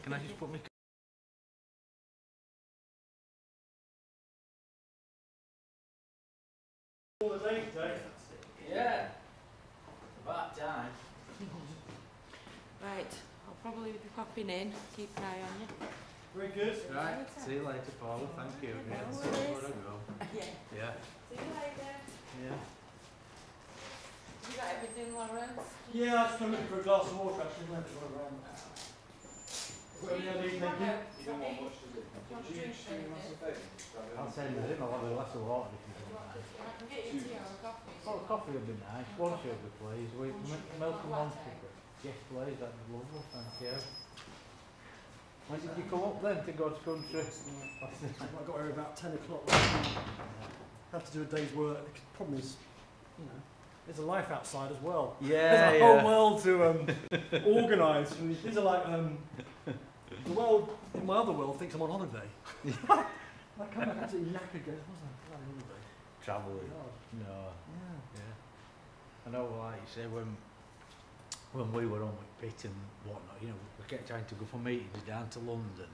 Can I just put my... All the day today. Yeah. About time. Right, I'll probably be popping in. Keep an eye on you. Very good. Right, see you later, Paula. Thank you again. No See worries. where I go. Yeah. Yeah. See you later. Yeah. You got everything, Laurence? Yeah, I just looking for a glass of water actually. Never got around. Well, yeah, thank you. You don't want much, does it? Do you want to drink anything? I'll send it in. I'll have a glass of water if you don't mind. I can get you tea or a coffee. Oh, coffee would be nice. One sugar, please. With milk and one sugar. Yes, please. That'd be lovely. Thank you. When did you come up then to go to country? I got here about 10 o'clock. Have to do a day's work. The problem is, you know, there's a life outside as well. Yeah, there's a whole world to organise. And these are like the world in my other world thinks I'm on holiday. I come back absolutely knackered. Goes, what's that? On holiday. Travelling. God. No. Yeah. Yeah. I know, like you say, when we were on with Pete and whatnot, you know, we kept trying to go for meetings down to London.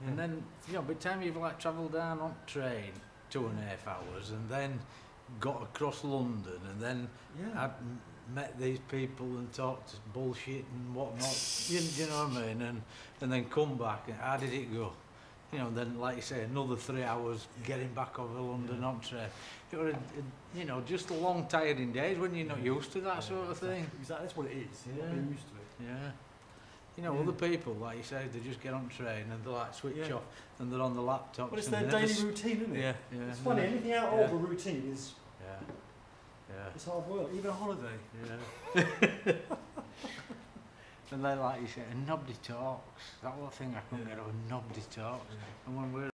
Yeah. And then, you know, by the time you've like travelled down on train 2.5 hours and then got across London and then Yeah. I'd met these people and talked bullshit and whatnot, you know what I mean? And then come back and how did it go? You know, then like you say, another 3 hours getting back over London on train. It was, you know, just a long tiring days when you're not used to that sort of thing. Exactly, that's what it is. Yeah. You're not used to it. Yeah. You know, Yeah. other people, like you say, they just get on train and they like switch Yeah. off and they're on the laptops. Well, it's and their they never daily routine, isn't it? Yeah, yeah. It's funny, anything out Yeah. of a routine is Yeah, yeah, it's hard work, even a holiday. yeah. And then, like you say, and nobody talks. That one thing I couldn't get over, nobody talks. And when we're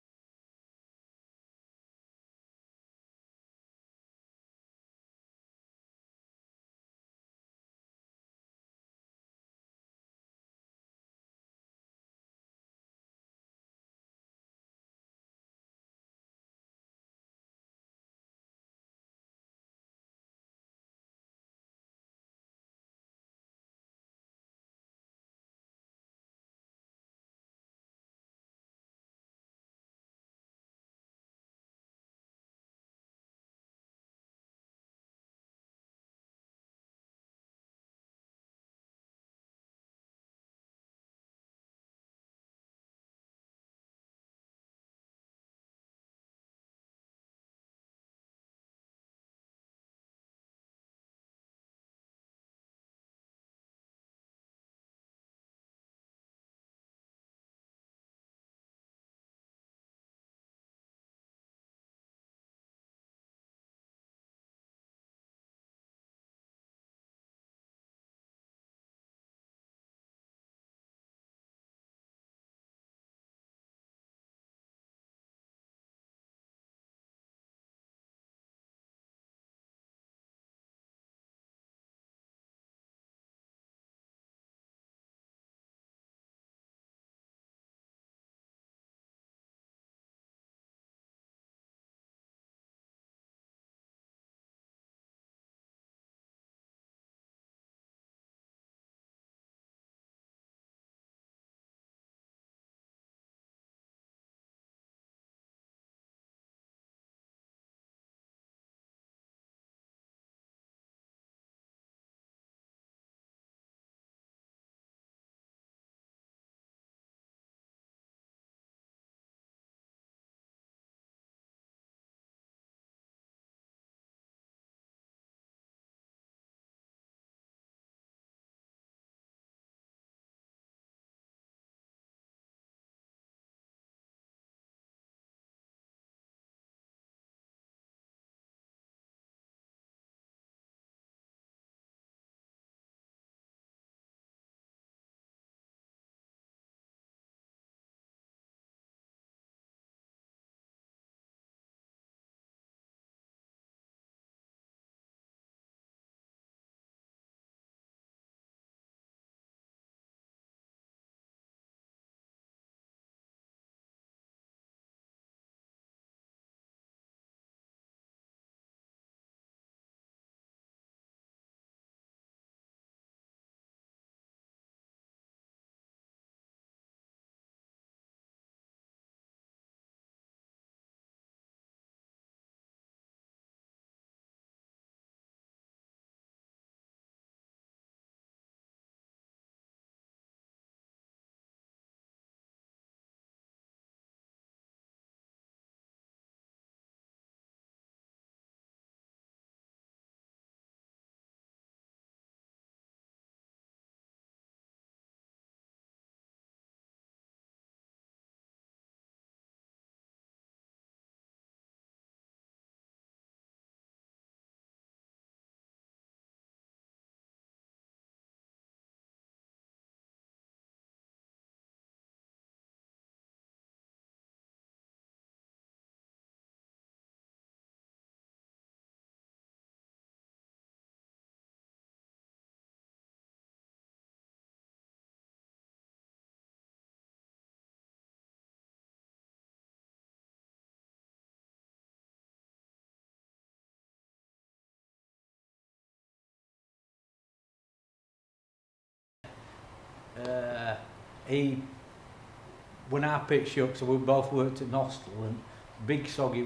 when our pit shut, so we both worked at Nostell, and Big Soggy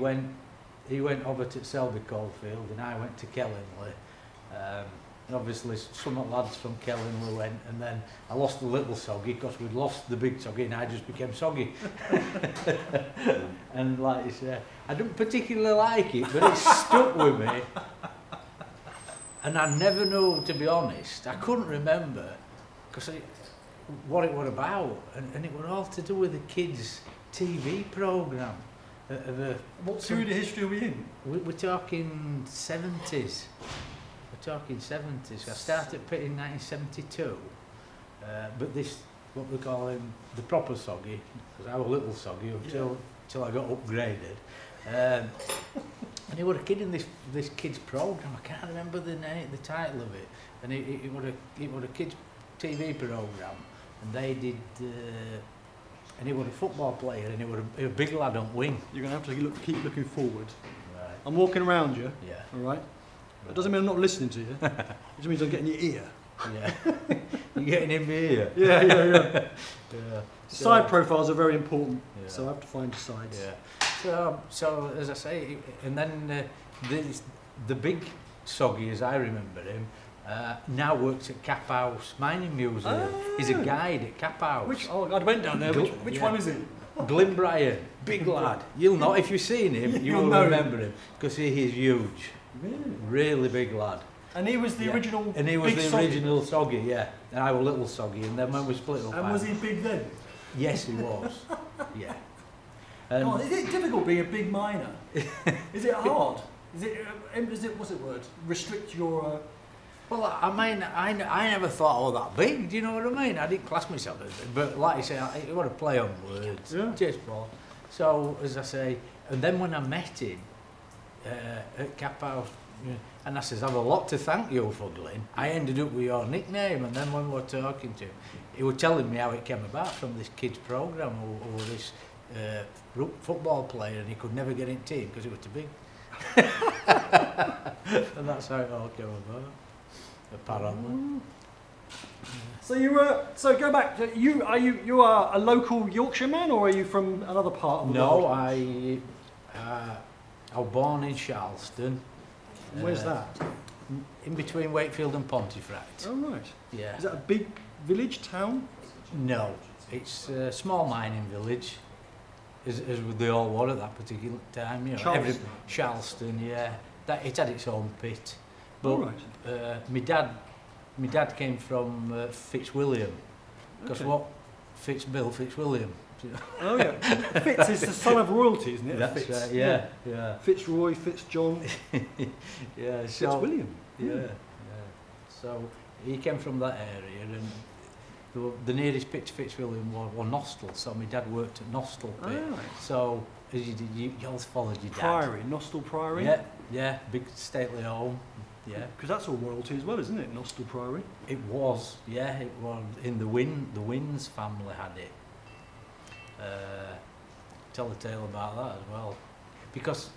he went over to Selby Coalfield, and I went to Kellingley. And obviously some of the lads from Kellingley went, and then I lost the little Soggy because we'd lost the big Soggy and I just became Soggy. And like you say, I don't particularly like it, but it stuck with me. And I never knew, to be honest, I couldn't remember because what it was about, and it was all to do with the kids' TV programme. What period of history are we in? We're talking 70s. We're talking 70s. I started pit in 1972, but this, what we call him, the proper Soggy, because I was a little Soggy until I got upgraded. And he was a kid in this kids programme. I can't remember the title of it. And it was a kids TV programme, and they did. And he was a football player, and he was a big lad on wing. You're going to have to keep looking forward. Right. I'm walking around you. Yeah. All right. That doesn't mean I'm not listening to you. It just means I'm getting your ear. Yeah. You're getting in my ear. Yeah. Yeah. Side profiles are very important, Yeah. so I have to find the sides. Yeah. So as I say, and then the big Soggy, as I remember him, now works at Cap House Mining Museum. He's a guide at Cap House. I went down there. Which one is it? Glyn Bryan, big lad. You'll know, if you've seen him, you will remember him, because he is huge. Really big lad. And he was the original. And he was big the original Soggy, yeah. And I was little Soggy, and then when we split up. And was he big then? Yes, he was. Yeah. God, is it difficult being a big miner? Is it hard? Is it what's the word? Restrict your. Well, I mean, I never thought I was that big. Do you know what I mean? I didn't class myself as big, but like I say, I want to play on words. Yeah. Just ball. So as I say, and then when I met him at Cap House, and I says, I've a lot to thank you for, Glyn. I ended up with your nickname, and then when we were talking to him, he was telling me how it came about from this kids' programme or this football player, and he could never get in team because he was too big. And that's how it all came about. Apparently. So go back. You are a local Yorkshire man, or are you from another part of the world? No, I was born in Charleston. Where's that? In between Wakefield and Pontefract. Oh right. Yeah. Is that a big village town? No, it's a small mining village, as they all were at that particular time. You know, Charleston, yeah. It had its own pit. But my dad came from Fitzwilliam, because what Bill Fitzwilliam. Oh yeah, Fitz is the son of royalty, isn't it? That's Fitz. right. Yeah. Fitzroy, Fitzjohn, yeah. So, Fitzwilliam. Yeah. So he came from that area, and the nearest pit to Fitzwilliam was Nostell. So my dad worked at Nostell pit. Right. So as you did, you always followed your dad. Priory, Nostell Priory. Yeah, big stately home. Yeah. Because that's all royalty as well, isn't it? Nostell Priory. It was, yeah, it was. In the Wynns family had it. Tell the tale about that as well, because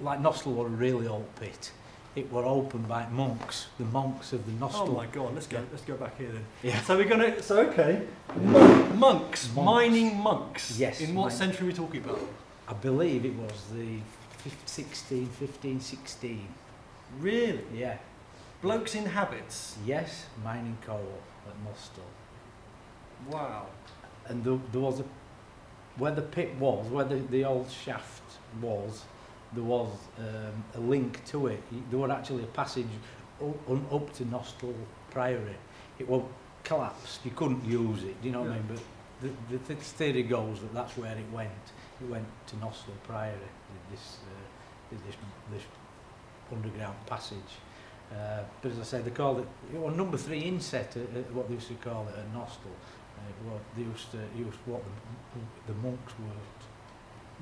like Nostell was a really old pit. It was opened by monks, the monks of the Nostell. Oh my God! Let's go back here then. Yeah. So okay, monks, mining monks. Yes. In what century are we talking about? I believe it was the 15, 16. Really? Yeah. Blokes in habits. Yes, mining coal at Nostell. Wow. And there was where the pit was, where the old shaft was, there was a link to it. There was actually a passage up to Nostell Priory. It was collapsed. You couldn't use it. Do you know what I mean? But the theory goes that that's where it went. It went to Nostell Priory. This underground passage. But as I say, they called it was number 3 inset, what they used to call it at Nostell. They used to use what the monks worked.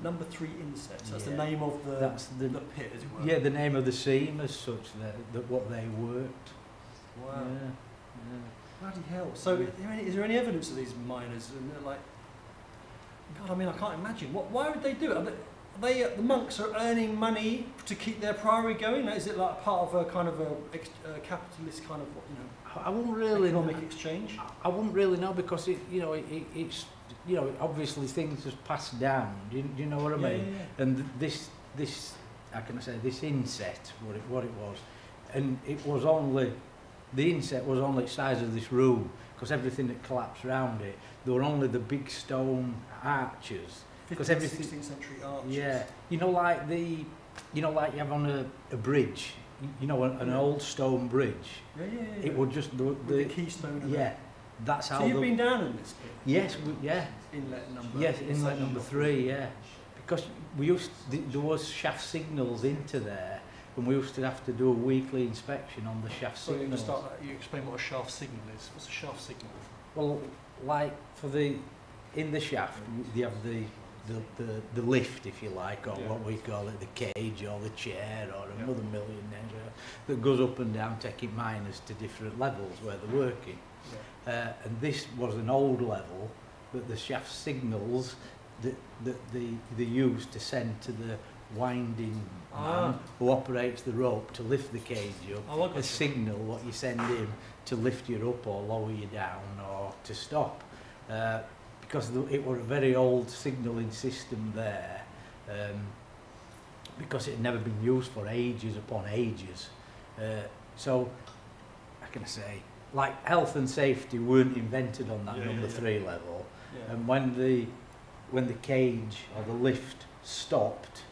Number 3 insets. That's the name of the pit, as it were. Yeah, the name of the seam as such. That what they worked. Wow. Yeah. Bloody hell. So, is there any evidence of these miners? And they're like, God, I mean, I can't imagine. Why would they do it? they the monks are earning money to keep their priory going? Is it like part of a kind of a capitalist kind of, you know, I wouldn't really economic exchange? I wouldn't really know, because it's obviously things just passed down. Do you know what I mean? Yeah. And this how can I say, this inset, what it was, and it was only, the inset was only the size of this room, because everything that collapsed around it, there were only the big stone arches. 15th, everything, 16th century arches. yeah, like you have on a bridge, an old stone bridge. Yeah. It would just the keystone. Yeah, that's how. So you've been down in this bit? Yes, Inlet number. Yes, inlet number 3. Yeah, because there was shaft signals into there, and we used to have to do a weekly inspection on the shaft So signals. you explain what a shaft signal is. What's a shaft signal? Well, like in the shaft, you have the lift, if you like, or what we call it, the cage or the chair or another million names, that goes up and down, taking miners to different levels where they're working. Yeah. And this was an old level that the shaft signals that they used to send to the winding man who operates the rope to lift the cage up, a signal what you send him to lift you up or lower you down or to stop. Because it was a very old signalling system there, because it had never been used for ages upon ages. So, how can I say, like health and safety weren't invented on that number 3 level, and when the cage or the lift stopped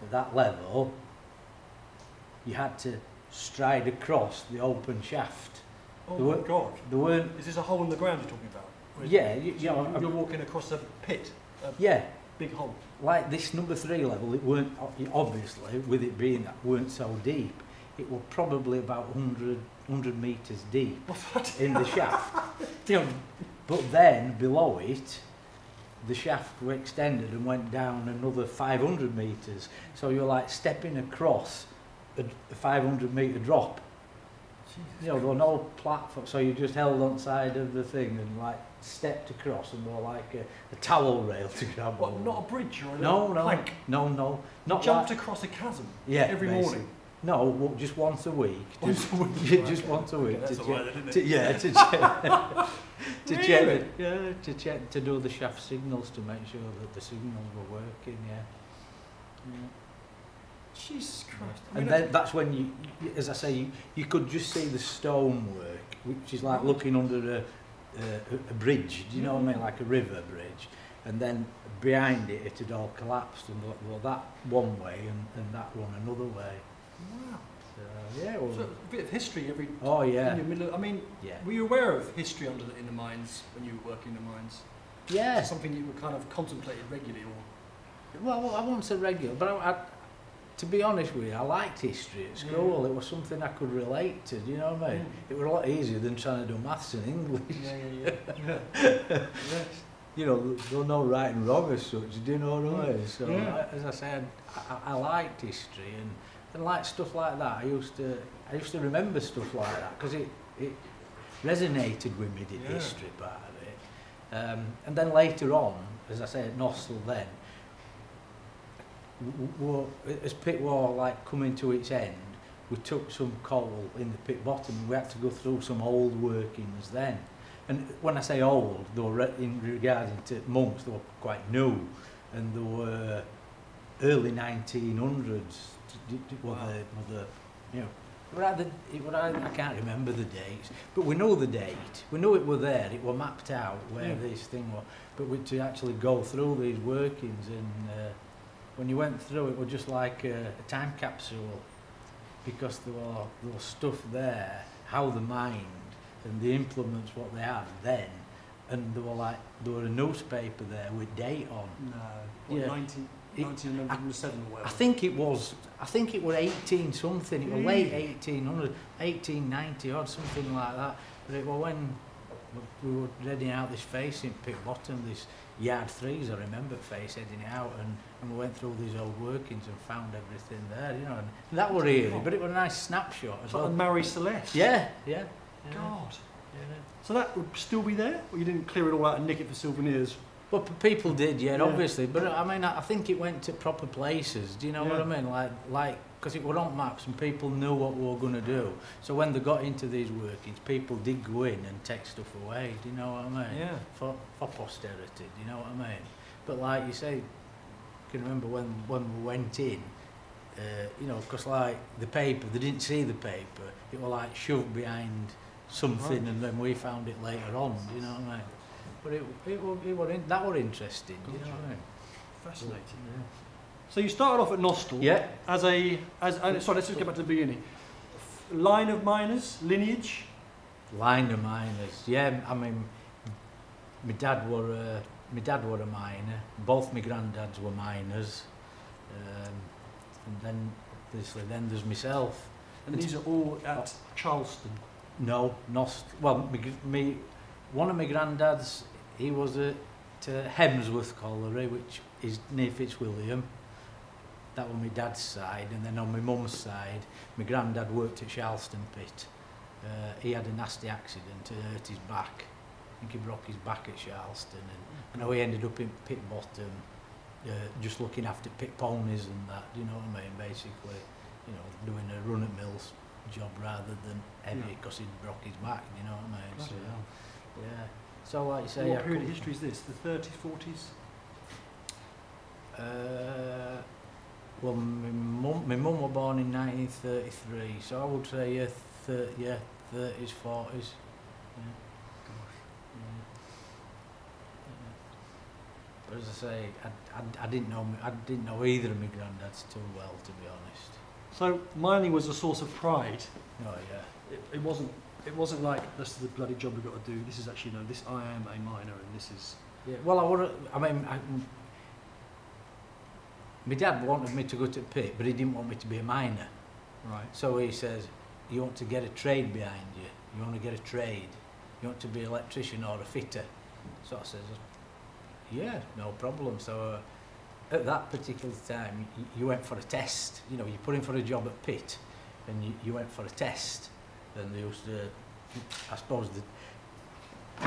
at that level, you had to stride across the open shaft. Oh my God! There weren't. Is this a hole in the ground you're talking about? Yeah, you're walking across a pit. Big hole. Like this number 3 level, it weren't, obviously, with it being that, weren't so deep. It was probably about 100 metres deep in the shaft. But then below it, the shaft was extended and went down another 500 metres. So you're like stepping across a 500 metre drop. There were no platform, so you just held on side of the thing and like stepped across, and were like a towel rail to grab on. Not a bridge or a plank? No. Not jumped across a chasm every morning? No, well, just once a week. Just once a week. Okay, that's alright, isn't it? To check, to do the shaft signals to make sure that the signals were working, Jesus Christ. And then that's when you, as I say, you could just see the stonework, which is like looking under a bridge, do you know what I mean, like a river bridge, and then behind it it had all collapsed, and well, that one way and that one another way. Wow. So, so a bit of history every. Oh yeah. In your middle. I mean, were you aware of history in the mines when you were working in the mines? Yeah. Something you were kind of contemplated regularly, or? Well, I won't say regular, but to be honest with you, I liked history at school. It was something I could relate to. Do you know what I mean? It was a lot easier than trying to do maths and English. Yes. There's no right and wrong as such. Do you know what I mean? So, as I said, I liked history and like stuff like that. I used to remember stuff like that because it resonated with me. The history part of it, and then later on, as I say, at Nostell then. As pit war like coming to its end, we took some coal in the pit bottom and we had to go through some old workings then. And when I say old, they were in regarding to monks, they were quite new, and they were early 1900s. I can't remember the dates, but we know the date. We knew it were there. It were mapped out where this thing was. But to actually go through these workings and. When you went through, it was just like a time capsule, because there was stuff there, how they mined, and the implements what they had then, and there were a newspaper there with date on. No, 1907 or whatever. I think it was 18 something. It was late 1800, 1890 or something like that. But it was when we were heading out this face in pit bottom, this yard 3s, I remember face heading out, and we went through these old workings and found everything there, and that was eerie, but it was a nice snapshot as well. Like Marie Celeste. Yeah. God. So that would still be there, or you didn't clear it all out and nick it for souvenirs? But people did, yeah, Yeah. obviously. But I mean, I think it went to proper places. Do you know what Yeah. I mean? Like, because it were on maps and people knew what we were going to do. So when they got into these workings, people did go in and take stuff away. Do you know what I mean? Yeah. For posterity. Do you know what I mean? But like you say, I can remember when we went in. You know, because like the paper, they didn't see the paper. It was like shoved behind something, Right. and then we found it later on. Do you know what I mean? But that were interesting. Do you know what I mean? Fascinating. So you started off at Nostell. Yeah. Sorry, let's just get back to the beginning. Line of miners, lineage. Line of miners. Yeah, I mean, my dad were a miner. Both my granddads were miners. And then there's myself. And these are all at Charleston. No, well, one of my granddads, he was at Hemsworth Colliery, which is near Fitzwilliam. That was my dad's side, and then on my mum's side, my granddad worked at Charleston Pit. He had a nasty accident, hurt his back. I think he broke his back at Charleston, and I know he ended up in pit bottom, just looking after pit ponies and that. Do you know what I mean? Basically, you know, doing a run at mills job rather than heavy because he broke his back. Do you know what I mean? So, yeah. So like you say, What period of history is this? The 30s, 40s? Well, my mum was born in 1933, so I would say 30s, 40s. Yeah. But as I say, I didn't know either of my granddads too well, to be honest. So mining was a source of pride. Oh yeah. It wasn't like this is the bloody job we've got to do. This is actually this. I am a miner, and this is. Yeah. Well, my dad wanted me to go to the pit, but he didn't want me to be a miner. Right. So he says, you want to get a trade behind you. You want to get a trade. You want to be an electrician or a fitter. So I says, yeah, no problem. So at that particular time, you went for a test. You know, you put in for a job at pit, and you went for a test. And they used to, I suppose, they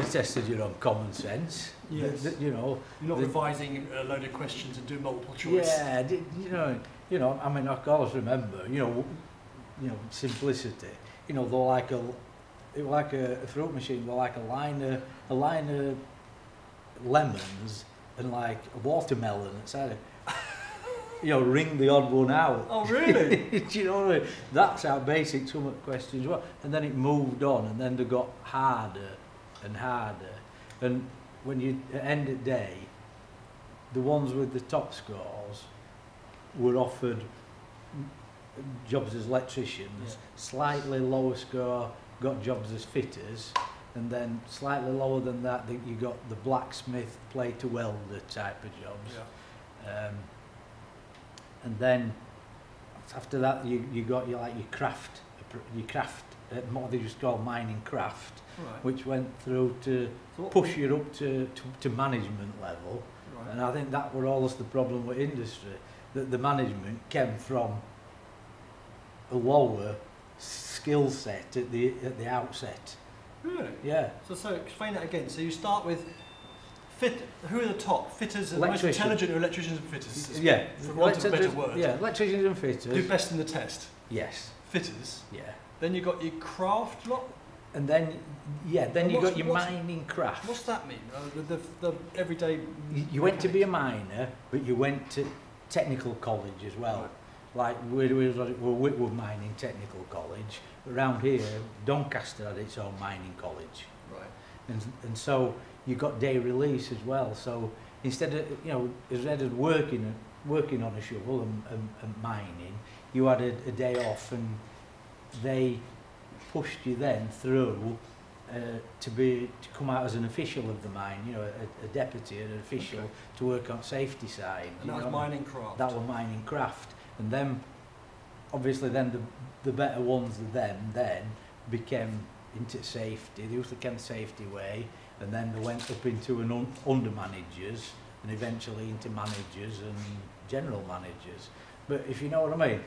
tested your own common sense. Yes. You know. You're not revising a load of questions and doing multiple choice. Yeah, you know. I mean, I can always remember. You know, simplicity. You know, it was like a fruit machine. They're like a line of lemons and like a watermelon inside it. You know, ring the odd one out. Oh, really? Do you know what I mean? That's how basic some of the questions were. And then it moved on, and then they got harder and harder. And when you end the day, the ones with the top scores were offered jobs as electricians, slightly lower score got jobs as fitters, and then slightly lower than that you got the blacksmith, plater, welder type of jobs. Yeah. And then after that you got your craft, what they just call mining craft, Right. which went through to push you up to management level. Right. And I think that was always the problem with industry, that the management came from a lower skill set at the outset. Really? Yeah. So explain that again. So you start with who are the top? Fitters are the most Electrician. intelligent, or electricians and fitters? Yeah. For want of a better word. Yeah, electricians and fitters. Do best in the test. Yes. Fitters. Yeah. Then you got your craft lot. And then you got your what's- mining craft. What's that mean? The everyday. You went to be a miner, but you went to technical college as well. Right. Like we're Whitwood Mining Technical College. Around here, Doncaster had its own mining college. Right. And so you got day release as well. So instead of working on a shovel and mining, you had a day off, and they pushed you then through to come out as an official of the mine. You know, a deputy, an official, to work on safety side. And that was mining craft. That was mining craft, and then obviously then the better ones of them then became into safety. They used to come safety way, and then they went up into under managers, and eventually into managers and general managers. But if you know what I mean,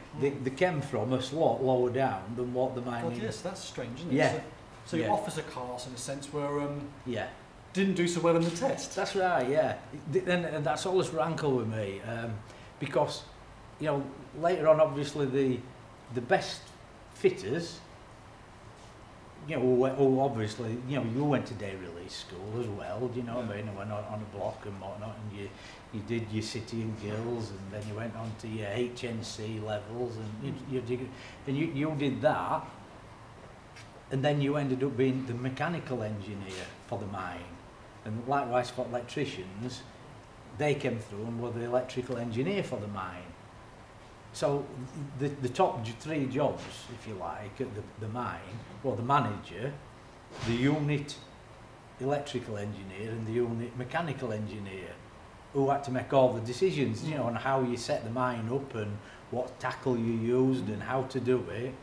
they came from a lot lower down than what the mining. God, yes, that's strange, isn't it? Yeah. So your officer class, in a sense, were Yeah. didn't do so well in the test. That's right, yeah. And that's always rankled with me, because, you know, later on, obviously, the best fitters, you know, who obviously, you know, you went to day release school as well, you know what I mean, and went on a block and whatnot, and you did your City and Guilds, and then you went on to your HNC levels, and you did that, and then you ended up being the mechanical engineer for the mine, and likewise for electricians, they came through and were the electrical engineer for the mine. So the top three jobs, if you like, at the mine, well, the manager, the unit electrical engineer and the unit mechanical engineer, who had to make all the decisions, you know, on how you set the mine up and what tackle you used and how to do it.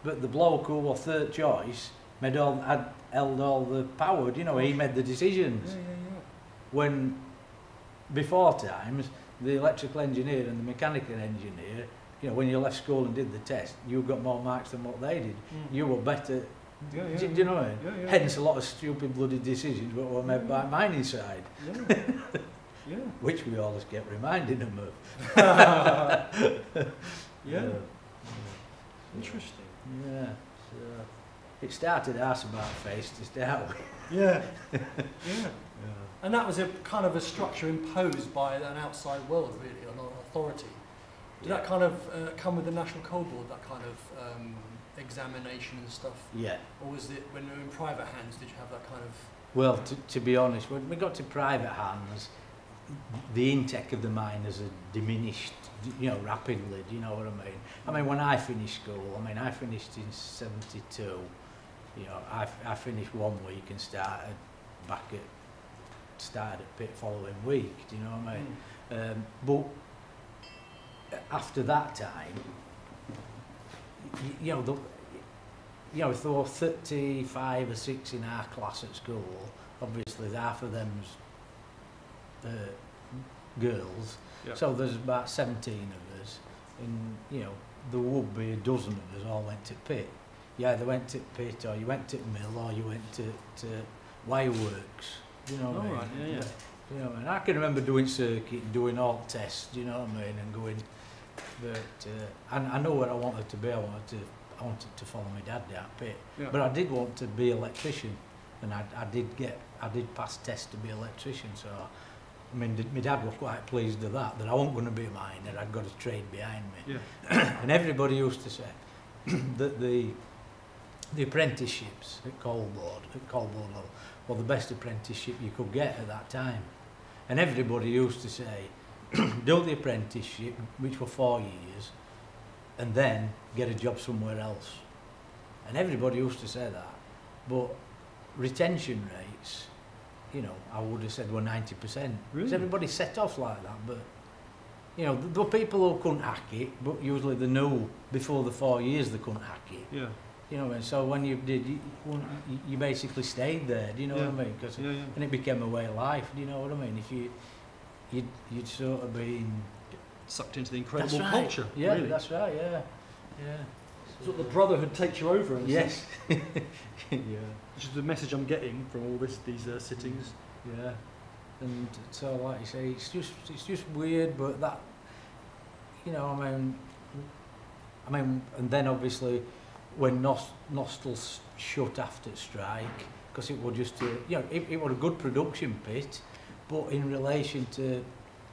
But the bloke who was third choice held all the power, you know, he made the decisions. When before times, the electrical engineer and the mechanical engineer, you know, when you left school and did the test, you got more marks than what they did. You were better. Do you know what I mean? Hence a lot of stupid bloody decisions were made by mining side. Which we always get reminding them of. Interesting. Yeah. So it started arse about face to start with. Yeah. And that was a kind of a structure imposed by an outside world, really, an authority. Did that kind of come with the National Coal Board, that kind of examination and stuff? Yeah. Or was it, when you were in private hands, did you have that kind of... Well, to be honest, when we got to private hands, the intake of the miners had diminished, you know, rapidly, do you know what I mean? I mean, when I finished school, I finished in 72, you know, I finished 1 week and started at pit following week, do you know what I mean? But after that time, you know, if there were 35 or 6 in our class at school, obviously half of them's girls, so there's about 17 of us, and you know, there would be a dozen of us all went to pit. You either went to pit, or you went to mill, or you went to wireworks. You know what I mean? Right, yeah. You know, and I can remember doing circuit, doing all tests. You know what I mean, and going. But I know where I wanted to be. I wanted to follow my dad down pit. But I did want to be an electrician, and I did pass tests to be an electrician. So, I mean, my dad was quite pleased with that I wasn't going to be a miner. I'd got a trade behind me. And everybody used to say that the apprenticeships at coal board level were the best apprenticeship you could get at that time. And everybody used to say, do the apprenticeship, which were 4 years, and then get a job somewhere else. And everybody used to say that. But retention rates, you know, I would have said were 90%. Really? Because everybody set off like that. But, you know, there were people who couldn't hack it, but usually they knew before the 4 years they couldn't hack it. You know, and so when you did, you basically stayed there. Do you know what I mean? Cause and it became a way of life. Do you know what I mean? If you'd sort of been sucked into the incredible right. culture. Yeah, really. That's right. Yeah. So the brotherhood takes you over. And yes. Which is the message I'm getting from all these sittings. Yeah. And so, like you say, it's just weird, but that, you know, I mean, and then obviously, when Nostell's shut after strike, because it was just it was a good production pit, but in relation to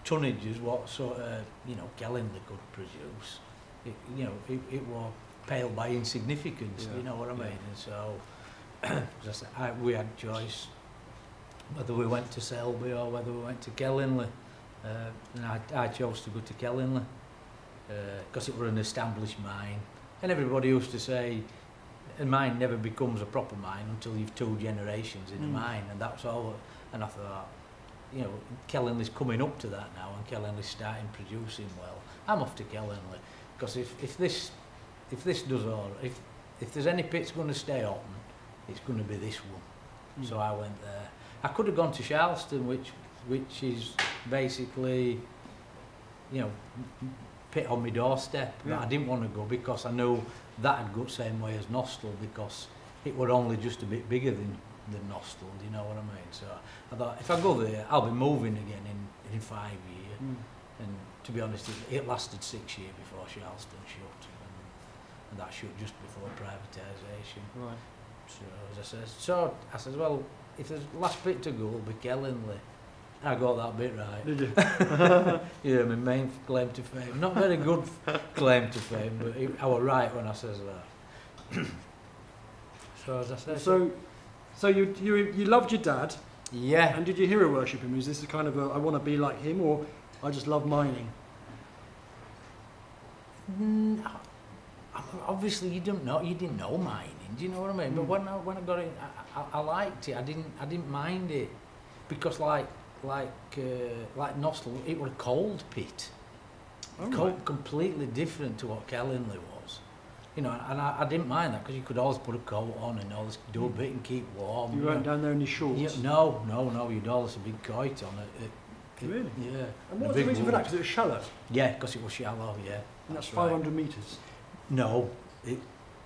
tonnages, what sort of, you know, Kellingley could produce, it was pale by insignificance. You know what I mean? And so we had choice whether we went to Selby or whether we went to Kellingley, and I chose to go to Kellingley because it was an established mine. And everybody used to say, a mine never becomes a proper mine until you've 2 generations in a mine, and that's all. And I thought, you know, Kellingley's coming up to that now, and Kellingley's starting producing well. I'm off to Kellingley, because if this does all, if there's any pit's going to stay open, it's going to be this one. So I went there. I could have gone to Charleston, which is basically, you know, pit on my doorstep, but I didn't want to go because I knew that had got the same way as Nostell, because it were only just a bit bigger than Nostell, do you know what I mean? So I thought, if I go there, I'll be moving again in 5 years. And to be honest, it lasted 6 years before Charleston shut, and that shut just before privatisation. Right. So as I said, well, if there's last bit to go, it'll be Kellingley. I got that bit right. Did you? Yeah, my main claim to fame. Not very good claim to fame, but I was right when I says that. So as I said. So you loved your dad. Yeah. And did you hero worship him? Is this a kind of I want to be like him, or I just love mining? Obviously, you didn't know mining. Do you know what I mean? But when I got in, I liked it. I didn't mind it, because like Nostell, it was a cold pit. Completely different to what Kellingley was. You know, and I didn't mind that, because you could always put a coat on and always do a bit and keep warm. You weren't down there in your shorts? Yeah, no, you'd always a big kite on it. Really? Yeah. And what was the reason for that? Because it was shallow? Yeah, because it was shallow, yeah. And that's 500 metres? No,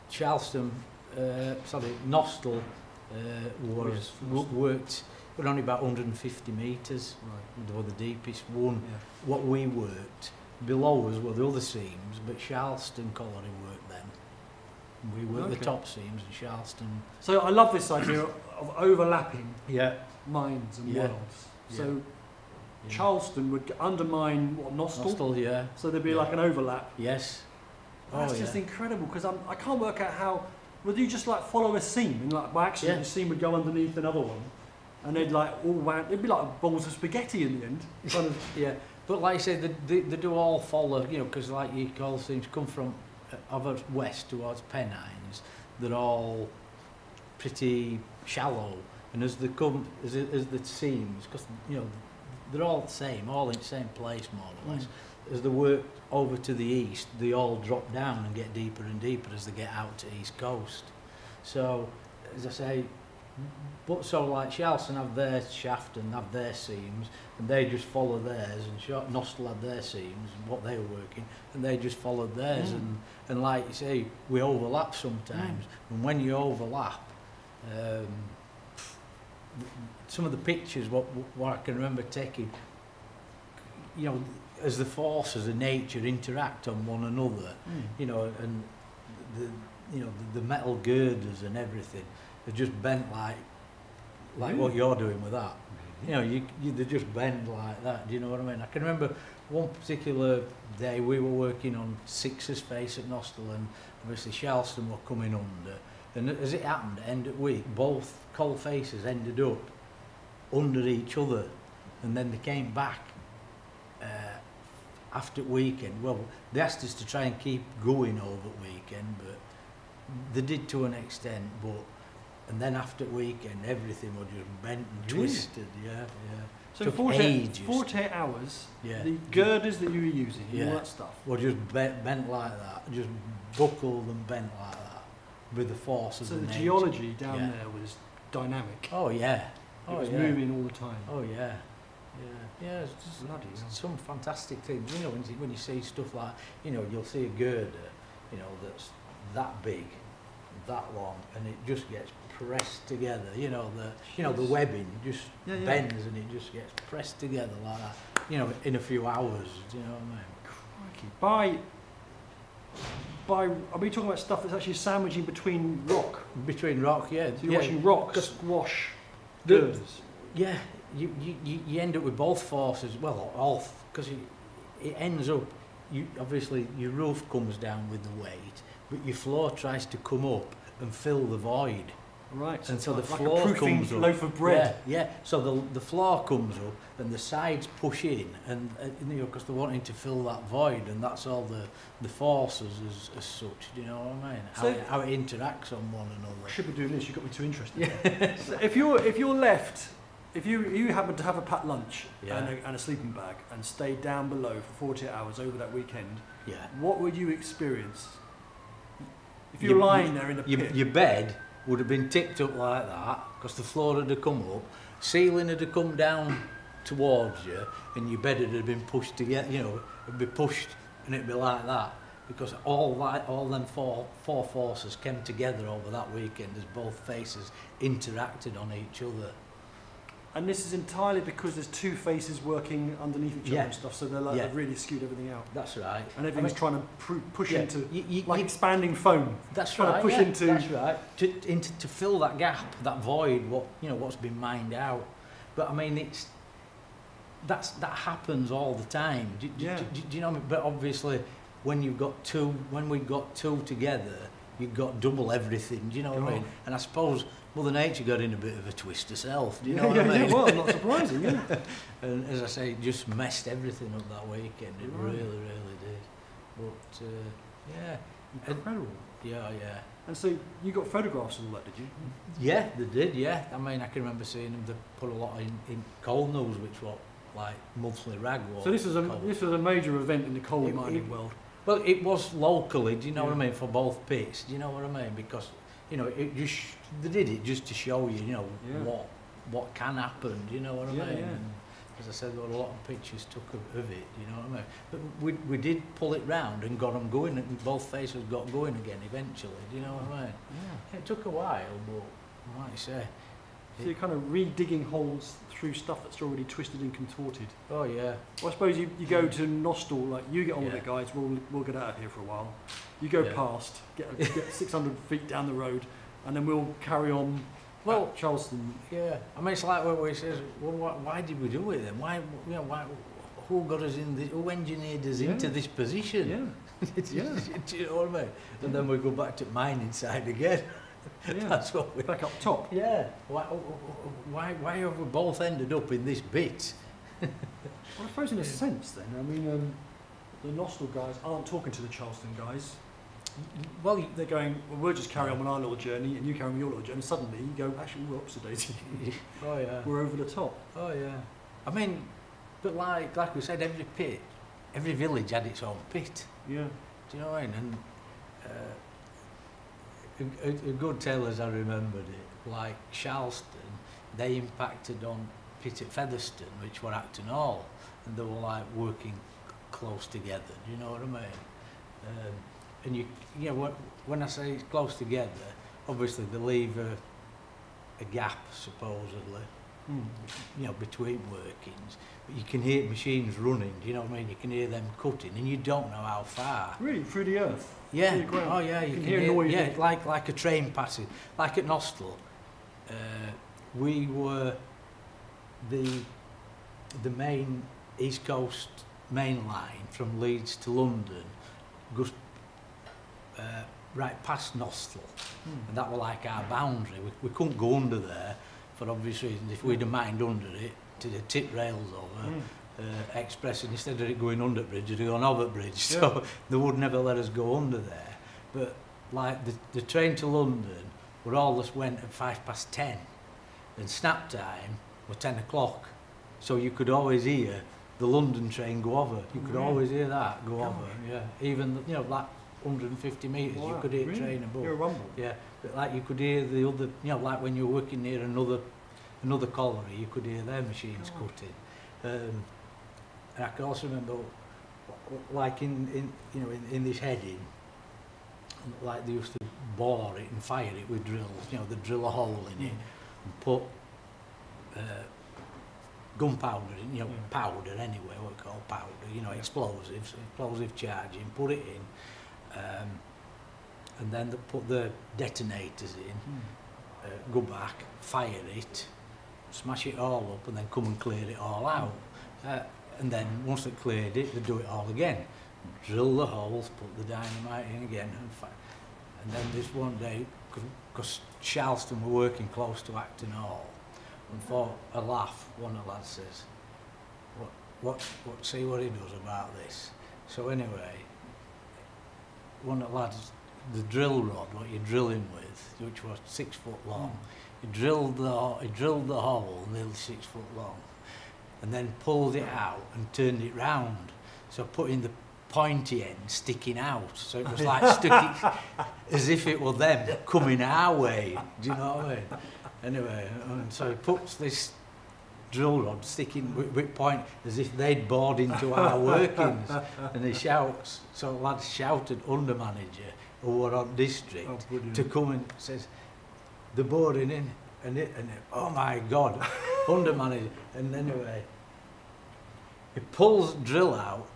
Charleston, Nostell worked, we're only about 150 metres. Right. They were the deepest one. Yeah. What we worked, below us were the other seams, but Charleston Colliery worked then. We worked the top seams in Charleston. So I love this idea of overlapping mines and worlds. So Charleston would undermine what, Nostell? Nostell, yeah. So there'd be like an overlap. Yes. That's just incredible, because I can't work out how. Would you just like follow a seam, and like by accident the seam would go underneath another one, and they'd like all wound. It'd be like balls of spaghetti in the end. Kind of. Yeah. But like I say, they do all follow, you know, because like you call seems come from over west towards Pennines, they're all pretty shallow, and as they come, as the seams, because you know they're all the same, all in the same place more or less. As they work over to the east, they all drop down and get deeper and deeper as they get out to East Coast. So, as I say, but so like Charleston have their shaft and have their seams, and they just follow theirs, and Nostell had their seams, what they were working, and they just followed theirs, and like you say, we overlap sometimes, and when you overlap, some of the pictures, what I can remember taking, you know, as the forces of nature interact on one another, you know, and the metal girders and everything are just bent like what you're doing with that. You know, they just bend like that. Do you know what I mean? I can remember one particular day we were working on Six's face at Nostell, and obviously Charleston were coming under, and as it happened, end of week, both coal faces ended up under each other, and then they came back after weekend. Well, they asked us to try and keep going over weekend, but they did to an extent, and then after weekend everything was just bent and twisted. So 48 hours, the girders that you were using, all that stuff were just bent like that, just buckled and bent like that with the forces of nature. So the geology down there was dynamic. Oh yeah. It was moving all the time. Oh yeah. Yeah, it's just bloody some fantastic things. You know, when you see stuff like, you know, you'll see a girder, you know, that's that big, that long, and it just gets pressed together. You know, the webbing just bends and it just gets pressed together like that. You know, in a few hours. Do you know what I mean? Crikey. Are we talking about stuff that's actually sandwiching between rock? Between rock, yeah. So you're watching rock squash girders. Yeah. You end up with both forces, well, all, because it ends up, obviously your roof comes down with the weight, but your floor tries to come up and fill the void. Right. And so the like floor comes up. Loaf of bread. Yeah. So the floor comes up and the sides push in, and you know, because they're wanting to fill that void, and that's all the forces as such. Do you know what I mean? So how it interacts on one another. I should be doing this. You got me too interested. Yeah. So if you're left. If you happen to have a packed lunch and a sleeping bag and stay down below for 48 hours over that weekend, what would you experience? If you're lying there in the pit. Your bed would have been tipped up like that, because the floor would have come up, ceiling would have come down towards you, and your bed would have been pushed together, you know, it'd be pushed and it'd be like that. because all them four forces came together over that weekend as both faces interacted on each other. And this is entirely because there's two faces working underneath each other and stuff, so they're like, they've really skewed everything out. That's right. And everything's trying to push into, like you, expanding foam. That's trying right. To push into. That's right. To fill that gap, that void, what's been mined out. But I mean, that happens all the time. Do you know what I mean? But obviously, when we got two together, you've got double everything. Do you know what I mean? And I suppose Mother Nature got in a bit of a twist herself. Do you know what I mean? Yeah, well, not surprising, yeah. And as I say, it just messed everything up that weekend. It really, really did. But yeah, incredible. Yeah. And so you got photographs and all that, did you? Yeah, they did. Yeah, I mean, I can remember seeing them. They put a lot in Coal News, which was like monthly rag. So this was a major event in the coal mining world. Well, it was locally. Do you know what I mean? For both pits. Do you know what I mean? Because they did it just to show you, what can happen. Do you know what I mean? Yeah. And as I said, there were a lot of pictures took of it. You know what I mean? But we did pull it round and got them going, and both faces got going again eventually. Do you know what I mean? Yeah. It took a while, but like I say. So you're kind of re-digging holes through stuff that's already twisted and contorted. Oh yeah. Well, I suppose you go to Nostell, like you get on with it, guys. We'll get out of here for a while. You go past, get 600 feet down the road, and then we'll carry on. Well, Charleston. Yeah. I mean, it's like when we says, well, why did we do it then? Why? Who got us in this? Who engineered us into this position? Yeah. Do you know what I mean? And then we go back to mining side again. Yeah. That's what we back up top. Yeah. Why have we both ended up in this bit? Well, I suppose in a sense then, I mean, the Nostell guys aren't talking to the Charleston guys. Well, they're going, well, we'll just carry on with our little journey and you carry on with your little journey. Suddenly you go, actually, we're oxidating. Oh yeah. We're over the top. Oh yeah. I mean, but like we said, every pit, every village had its own pit. Yeah. Do you know what I mean? And a good tale as I remembered it, like Charleston, they impacted on pit at Featherstone, which were Acton Hall, and they were like working close together. Do you know what I mean? And you know, when I say it's close together, obviously they leave a gap supposedly, between workings. But you can hear machines running. Do you know what I mean? You can hear them cutting, and you don't know how far. Really, through the earth. Yeah. Oh yeah. You can hear noise. Yeah, like a train passing. Like at Nostell, we were the main East Coast main line from Leeds to London goes right past Nostell, and that were like our boundary. We couldn't go under there for obvious reasons. If we'd have mined under it, to the tip rails over, express, and instead of it going under the bridge, it'd gone over the bridge. So they would never let us go under there. But like the train to London, we always went at 10:05, and snap time was 10 o'clock. So you could always hear the London train go over. You could always hear that go over. Yeah, even like 150 metres, you could hear train above. Hear a rumble. Yeah, but like you could hear the other, like when you were working near another colliery, you could hear their machines cutting. And I can also remember, like in this heading, like they used to bore it and fire it with drills. They'd drill a hole in it and put gunpowder in, powder anyway, what we call powder, explosive charging, put it in, and then they put the detonators in, go back, fire it, smash it all up, and then come and clear it all out. And then once they cleared it, they do it all again. Drill the holes, put the dynamite in again, and then this one day, because Charleston were working close to Acton Hall, and for a laugh, one of the lads says, see what he does about this. So anyway, one of the lads, the drill rod, what you're drilling with, which was 6 foot long, he drilled the hole nearly 6 foot long, and then pulled it out and turned it round. So putting the pointy end sticking out, so it was like sticking as if it were them coming our way. Do you know what I mean? Anyway, and so he puts this drill rod sticking with point as if they'd bored into our workings. And he shouts, so lads shouted under manager who were on district to come and says, they're boring in. And oh my God, under manager. And anyway, he pulls drill out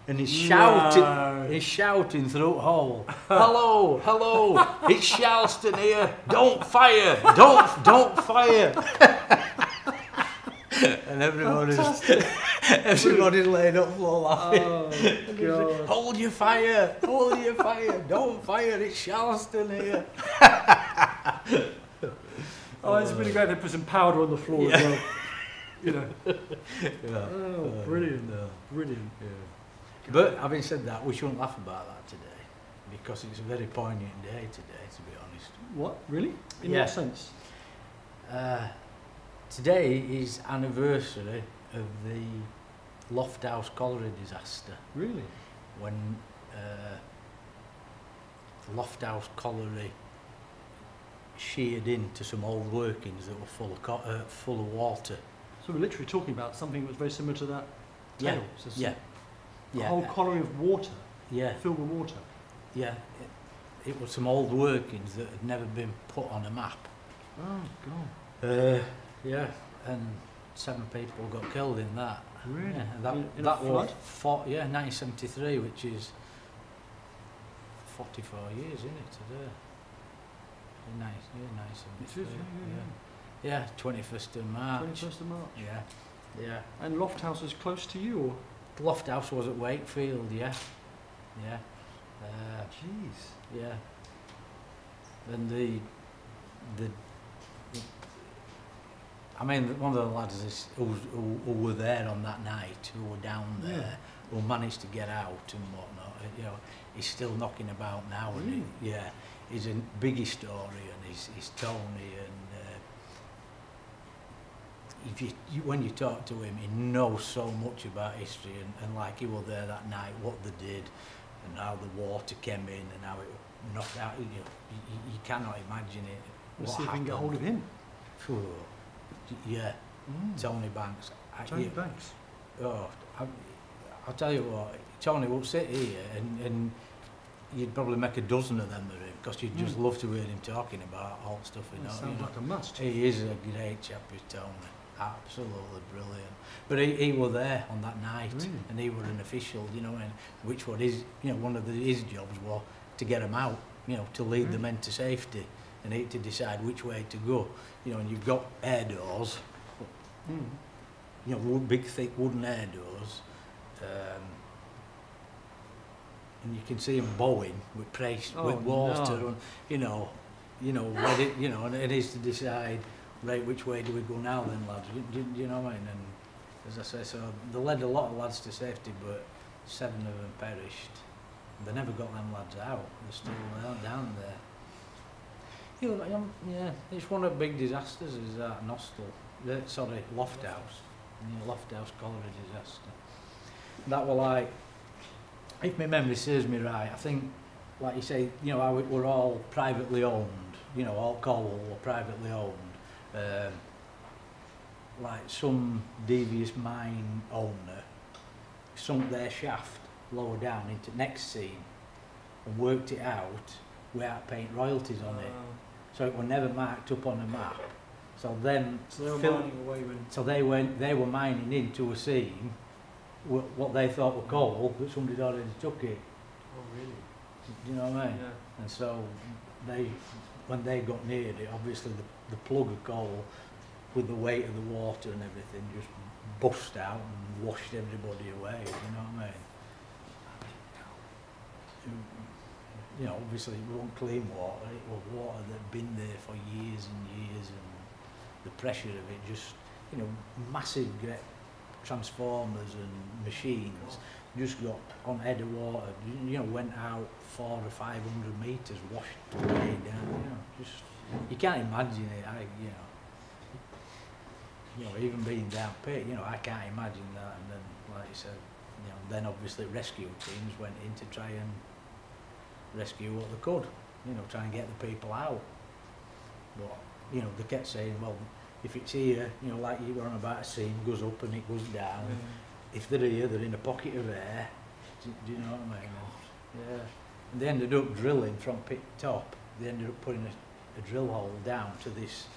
and he's shouting through the hole, hello, hello, it's Charleston here, don't fire, don't fire. And everybody's laid up floor laughing. Oh, God. Hold your fire, don't fire, it's Charleston here. Oh, it's really great. They put some powder on the floor as well. You know. Oh, brilliant. Brilliant. Yeah. But having said that, we shouldn't laugh about that today because it's a very poignant day today, to be honest. What? Really? In what sense? Today is anniversary of the Lofthouse Colliery disaster. Really? When Lofthouse Colliery sheared into some old workings that were full of water. So we're literally talking about something that was very similar to that tale. Yeah. A whole colliery of water. Yeah. Filled with water. Yeah. It was some old workings that had never been put on a map. Oh, God. Yeah. And 7 people got killed in that. Really? Yeah, in that a flood? was 1973, which is 44 years, isn't it, today? 1973. Yeah, 21st of March. 21st of March. Yeah. And Lofthouse is close to you, or? Lofthouse was at Wakefield, yeah. Jeez. Yeah. And the I mean, one of the lads who were there on that night, who were down there, who managed to get out and whatnot, you know, he's still knocking about now. Really? And he's a big historian, he's Tony, and when you talk to him, he knows so much about history, and like he was there that night, what they did, and how the water came in, and how it knocked out. You cannot imagine it. We'll see if we can get hold of him. Yeah, Tony Banks. Tony Banks. Oh, I'll tell you what, Tony will sit here and you'd probably make a dozen of them with him because you'd just love to hear him talking about all stuff. Sounds like a must. He is a great chap, is Tony. Absolutely brilliant. But he was there on that night, and he was an official, you know, and which was his, you know, one of his jobs was to get them out, you know, to lead the men to safety, and he to decide which way to go, you know. And you've got air doors, you know, big thick wooden air doors, and you can see them bowing with water, and you know, ready, you know, and it is to decide. Right, which way do we go now then, lads? Do you know what I mean? And as I say, so they led a lot of lads to safety, but 7 of them perished. They never got them lads out. They're still down there. You know, yeah, it's one of the big disasters is that Lofthouse. Lofthouse Colliery disaster. That were like, if my memory serves me right, I think, like you say, you know, how it were all privately owned. You know, all Cornwall were privately owned. Like some devious mine owner sunk their shaft lower down into next scene and worked it out without paying royalties on it, so it was never marked up on a map. So then, they were mining away when. So they were mining into a seam what they thought were coal, but somebody'd already took it. Oh really? Do you know what I mean? Yeah. And so when they got near it, obviously the plug of coal, with the weight of the water and everything, just bust out and washed everybody away. You know what I mean? You know, obviously it wasn't clean water. It was water that had been there for years and years, and the pressure of it just, you know, massive great transformers and machines just got on head of water. You know, went out 400 or 500 meters, washed way down. You know, just you can't imagine it. You know, even being down pit, you know, I can't imagine that. And then, like you said, you know, then obviously rescue teams went in to try and rescue what they could, you know, try and get the people out. But, you know, they kept saying, well, if it's here, you know, like you were on about a seam, goes up and it goes down. If they're here, they're in a pocket of air. Do you know what I mean? Yeah. And they ended up drilling from pit top. They ended up putting a drill hole down to this,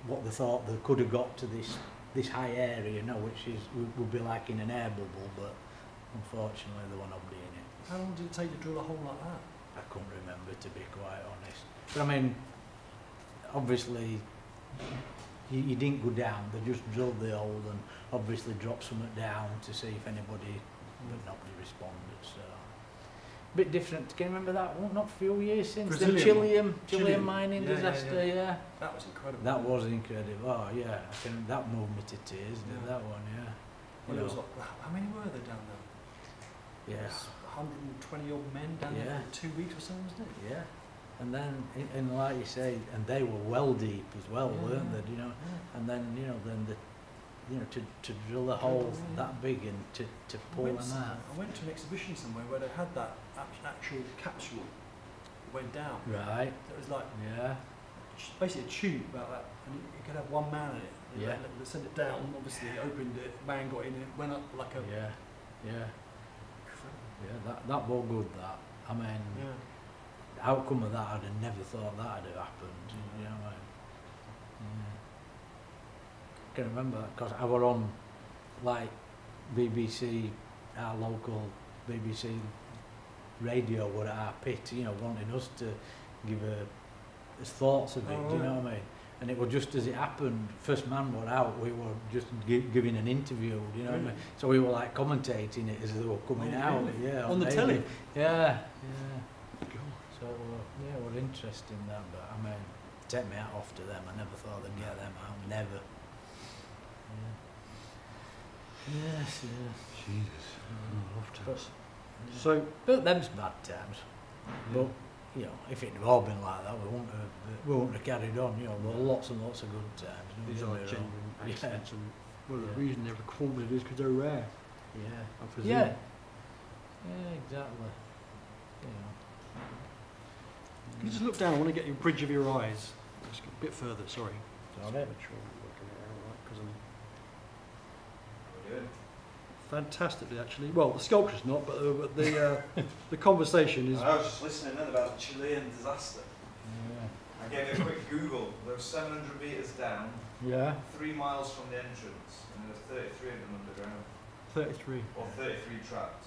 what they thought they could have got to this high area, you know, which is would be like in an air bubble, but unfortunately there were nobody in it. How long did it take to drill a hole like that? I couldn't remember, to be quite honest. But I mean, obviously, you didn't go down, they just drilled the hole and obviously dropped something down to see if anybody, but nobody responded, so. Bit different, can you remember that one, not a few years since? Brazilian The Chilean mining disaster, yeah. That was incredible. That was incredible, oh yeah, that moved me to tears, that one, yeah. Well, You it was know, like, how many were there down there? yeah. 120 odd men down there for 2 weeks or something, wasn't it? Yeah, and then, and like you say, and they were well deep as well, weren't they? You know, and then to drill a hole that big and to pull them out. I went to an exhibition somewhere where they had that actual capsule that went down. Right. It was like basically a tube about that, and you could have one man in it. Yeah. They sent it down. Obviously, opened it. Man got in it. Went up like a. Yeah. That was good. That I mean. Yeah. Outcome of that, I'd have never thought that had happened. You know, I can remember because I were on like BBC, our local BBC radio were at our pit, you know, wanting us to give his thoughts of it. Do you know what I mean? And it was just as it happened. First man were out, we were just giving an interview. Do you know what I mean? So we were like commentating it as they were coming out. Really? Yeah, on the telly. Yeah. So it was interesting that, but I mean, take me hat off to them. I never thought they'd get them out. Never. Yes. Jesus. But them's bad times. But you know, if it had all been like that, we wouldn't have carried on. You know, there were lots and lots of good times. These are genuine accidents, and well, the reason they're recorded is because they're rare. Yeah. I presume. Yeah, exactly. You know. Can you just look down? I want to get your bridge of your eyes. Just a bit further, sorry. Got Just it. make sure I'm looking at it all right, 'cause I'm We're doing. fantastically, actually. Well, the sculpture's not, but the conversation is. I was just listening then about the Chilean disaster. Yeah. I gave it a quick Google. There was 700 metres down, Yeah. 3 miles from the entrance, and there was 33 of them underground, 33. or 33 trapped.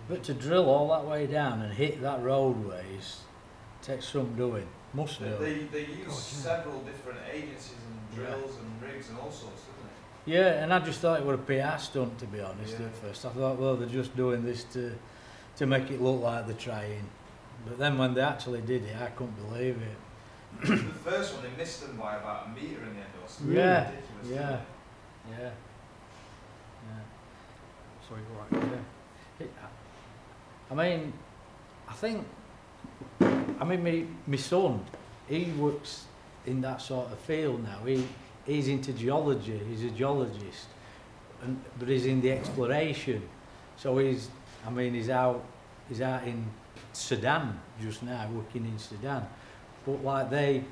But to drill all that way down and hit that roadways takes some doing. Must do. They use several different agencies and drills and rigs and all sorts, didn't they? Yeah, and I just thought it was a PR stunt, to be honest, Yeah. at first. I thought, well, they're just doing this to make it look like they're trying. But then when they actually did it, I couldn't believe it. The first one, they missed them by about a metre in the end or something. Yeah, Ridiculous, yeah. didn't Yeah. Sorry, right. Yeah. I mean, my son, he works in that sort of field now. He's into geology. He's a geologist, but he's in the exploration. So he's out in Sudan just now, working in Sudan. But like I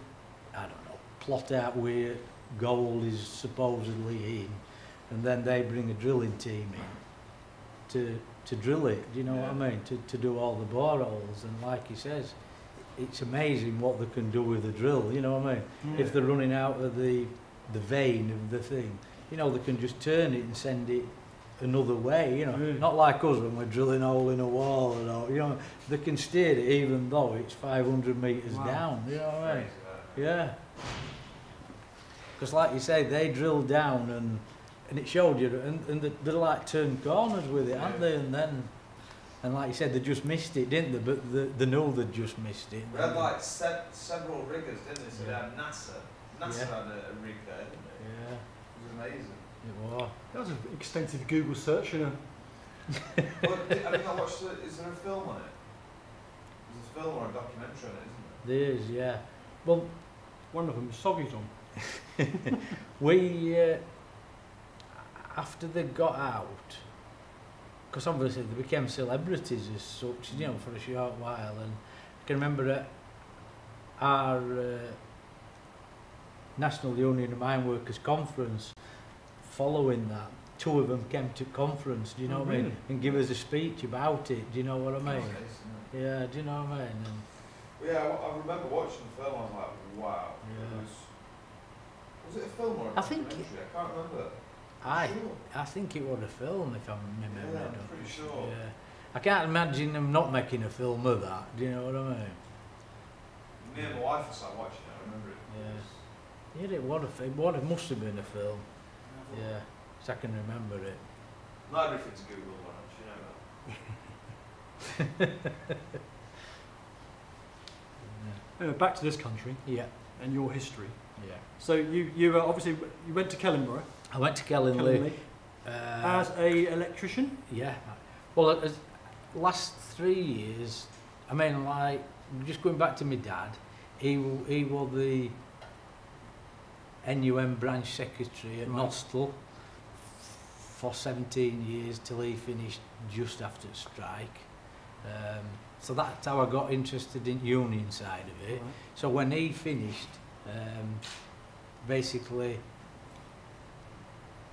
don't know, plot out where gold is supposedly in, and then they bring a drilling team in to drill it. Do you know what I mean? To do all the boreholes, and like he says, it's amazing what they can do with the drill. You know what I mean? Yeah. If they're running out of the vein of the thing, you know, they can just turn it and send it another way. You know, not like us when we're drilling a hole in a wall and all. You know, they can steer it even though it's 500 metres down. You know what I mean? Yeah. Because like you say, they drill down and it showed you, and they're like turned corners with it, aren't they? And like you said, they just missed it, didn't they? But they knew they'd just missed it. We had like several riggers, didn't they? So they had NASA. NASA Yeah. had a rig there, didn't they? Yeah, It was amazing. it was. That was an extensive Google search, you know. Well, I mean, I watched it. Is there a film on it? There's a film or a documentary on it, isn't there? There is, yeah. Well, One of them, Soggy's on. we after they got out, because obviously they became celebrities as such, you know, for a short while. And I can remember our National Union of Mine Workers conference following that. 2 of them came to conference, do you know what I mean? Really? And give us a speech about it, do you know what I mean? Yeah, do you know what I mean? And Yeah, I remember watching the film. I was like, wow. Yeah. Was it a film or a I think documentary? I can't remember. I think it was a film, if I'm remembering Yeah, right. I'm pretty sure. Yeah. I can't imagine them not making a film of that, do you know what I mean? Me and my wife was like watching it. I remember it. Yeah. Yeah, it must have been a film. Yeah, so I can remember it. Not everything's Google, Laurence, you know that. Anyway, back to this country Yeah, and your history. yeah. So you obviously you went to Kellinborough. I went to Kellingley. As a electrician. Yeah. Well, last 3 years, I mean, like, just going back to my dad, he was the NUM branch secretary at Right. Nostell for 17 years till he finished just after the strike. So that's how I got interested in union side of it. Right. So when he finished, basically,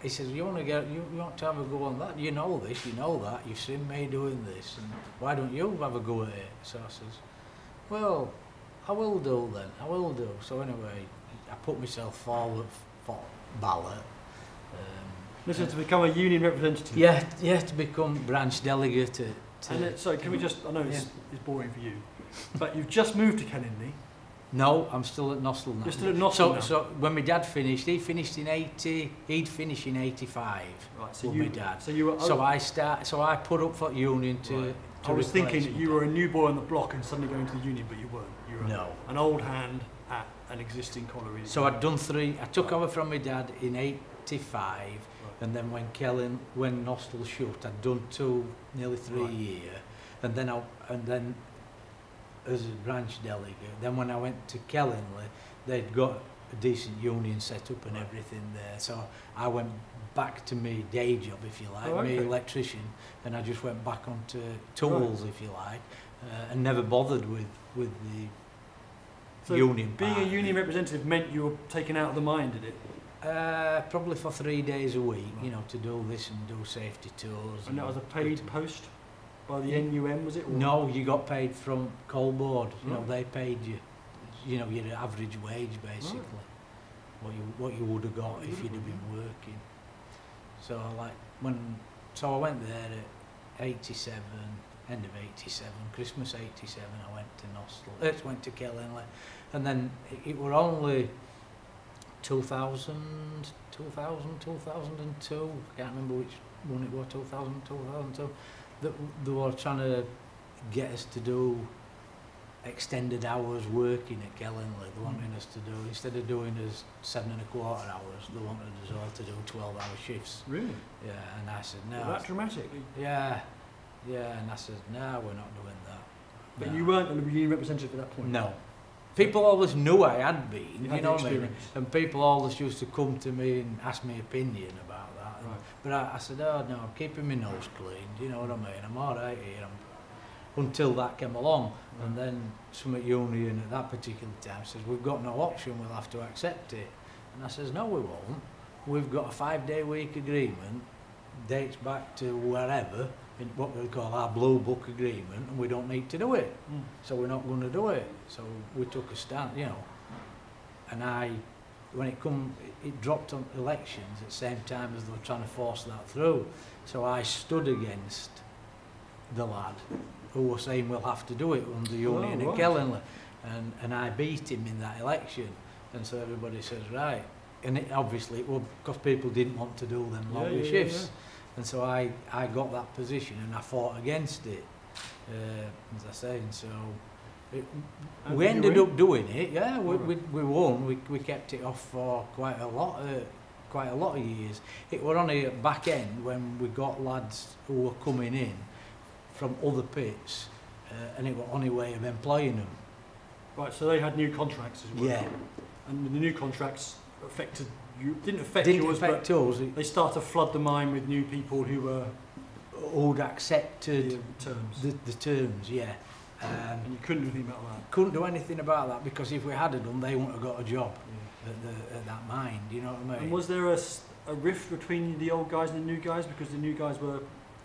he says, you want to have a go on that? You know this, you know that, you've seen me doing this, and why don't you have a go at it? So I says, well, I will do then, I will do. So anyway, I put myself forward for ballot. This is to become a union representative. Yeah, to become branch delegate. So can we just, I know it's boring for you, but you've just moved to Kellingley. No, I'm still at Nostell now. You're still at Nostell now? So when my dad finished, he'd finish in 85. Right, so with my dad. So you were. So I put up for union to. Right. To I was thinking replace that my you dad. were a new boy on the block and suddenly going to the union, but you weren't. You were No. an old hand at an existing colliery. So I'd done 3. I took over from my dad in 85, Right. and then when Nostell shut, I'd done 2, nearly 3 Right. years, and then as a branch delegate. Then when I went to Kellingley, they'd got a decent union set up and everything there. So I went back to my day job, if you like, my electrician, and I just went back onto tools, if you like, and never bothered with the So union being part a of union it. representative meant you were taken out of the mine, did it? Probably for 3 days a week, you know, to do this and do safety tours. And that was a paid post by the NUM, was it? Or? No, you got paid from coal board. You know, Right. they paid you, you know, your average wage basically. What you would have got if you'd have been working. So I went there at 87, end of 87, Christmas 87. I went to Nostell. Went to Kellingley, and then it were only 2000, 2002. I can't remember which one it was. 2000, 2002. That they were trying to get us to do extended hours working at Kellingley. They wanted us to do, instead of doing us 7.25 hours, they wanted us all to do 12-hour shifts. Really? Yeah, and I said no. Well, that dramatic. Yeah, and I said no, we're not doing that. But No. you weren't a union representative at that point. No. People always knew I had been, You you had know the what I mean? experience. And people always used to come to me and ask me opinion about that. And- Right. But I said, oh no, I'm keeping my nose clean, do you know what I mean? I'm all right here. Until that came along. And then some at union at that particular time says, we've got no option, we'll have to accept it. And I says, no we won't. We've got a 5-day week agreement, dates back to wherever, in what we call our blue book agreement, and we don't need to do it. Mm. So we're not going to do it. So we took a stand, you know. And when it dropped on elections at the same time as they were trying to force that through. So I stood against the lad who was saying we'll have to do it under the union at Kellingley. And I beat him in that election. And so everybody says, right. And obviously it was because people didn't want to do them longer shifts. And so I got that position and I fought against it, as I say. And so we ended up doing it. Yeah, we won. We kept it off for quite a lot of years. It were only at back end when we got lads who were coming in from other pits, and it was only way of employing them. Right, so they had new contracts as well. Yeah. And the new contracts affected you, didn't affect Didn't yours, affect but us. they start to flood the mine with new people who were Who'd accepted the terms. the terms, yeah. And you couldn't do anything about that. Couldn't do anything about that because if we had done, they wouldn't have got a job at that mine. You know what I mean? And was there a rift between the old guys and the new guys because the new guys were?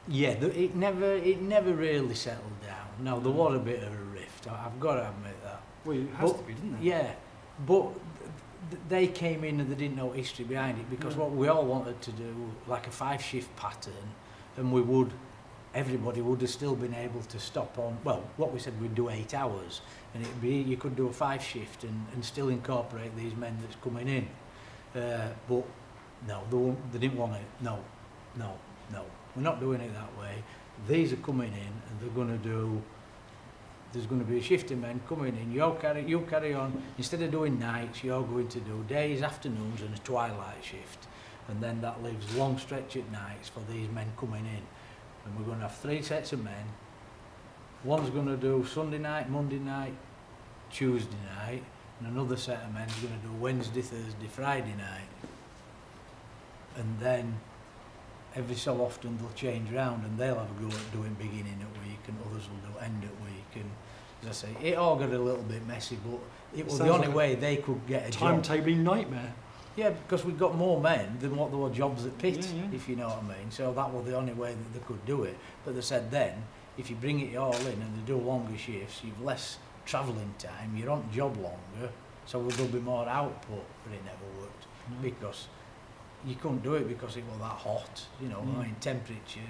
Yeah, it never really settled down. No, there was a bit of a rift. I've got to admit that. Well, it has to be, didn't it? Yeah, but they came in and they didn't know history behind it because what we all wanted to do, like a 5-shift pattern, and everybody would have still been able to stop on, well, what we said we'd do 8 hours, and it'd be, you could do a 5-shift and still incorporate these men that's coming in. But no, they didn't want it. No, we're not doing it that way. These are coming in and they're going to do, there's going to be a shift of men coming in, you carry on, instead of doing nights, you're going to do days, afternoons and a twilight shift. And then that leaves a long stretch at nights for these men coming in. And we're going to have 3 sets of men. One's going to do Sunday night, Monday night, Tuesday night, and another set of men's going to do Wednesday, Thursday, Friday night. And then every so often they'll change around and they'll have a go at doing beginning at week and others will do end at week. And as I say, it all got a little bit messy, but it was the only way they could get a job. Timetabling nightmare. Yeah, because we got more men than what there were jobs at pit, if you know what I mean. So that was the only way that they could do it. But they said then, if you bring it all in and they do longer shifts, you've less travelling time, you're on job longer, so there'll be more output. But it never worked because you couldn't do it because it was that hot. You know, I mean, temperature,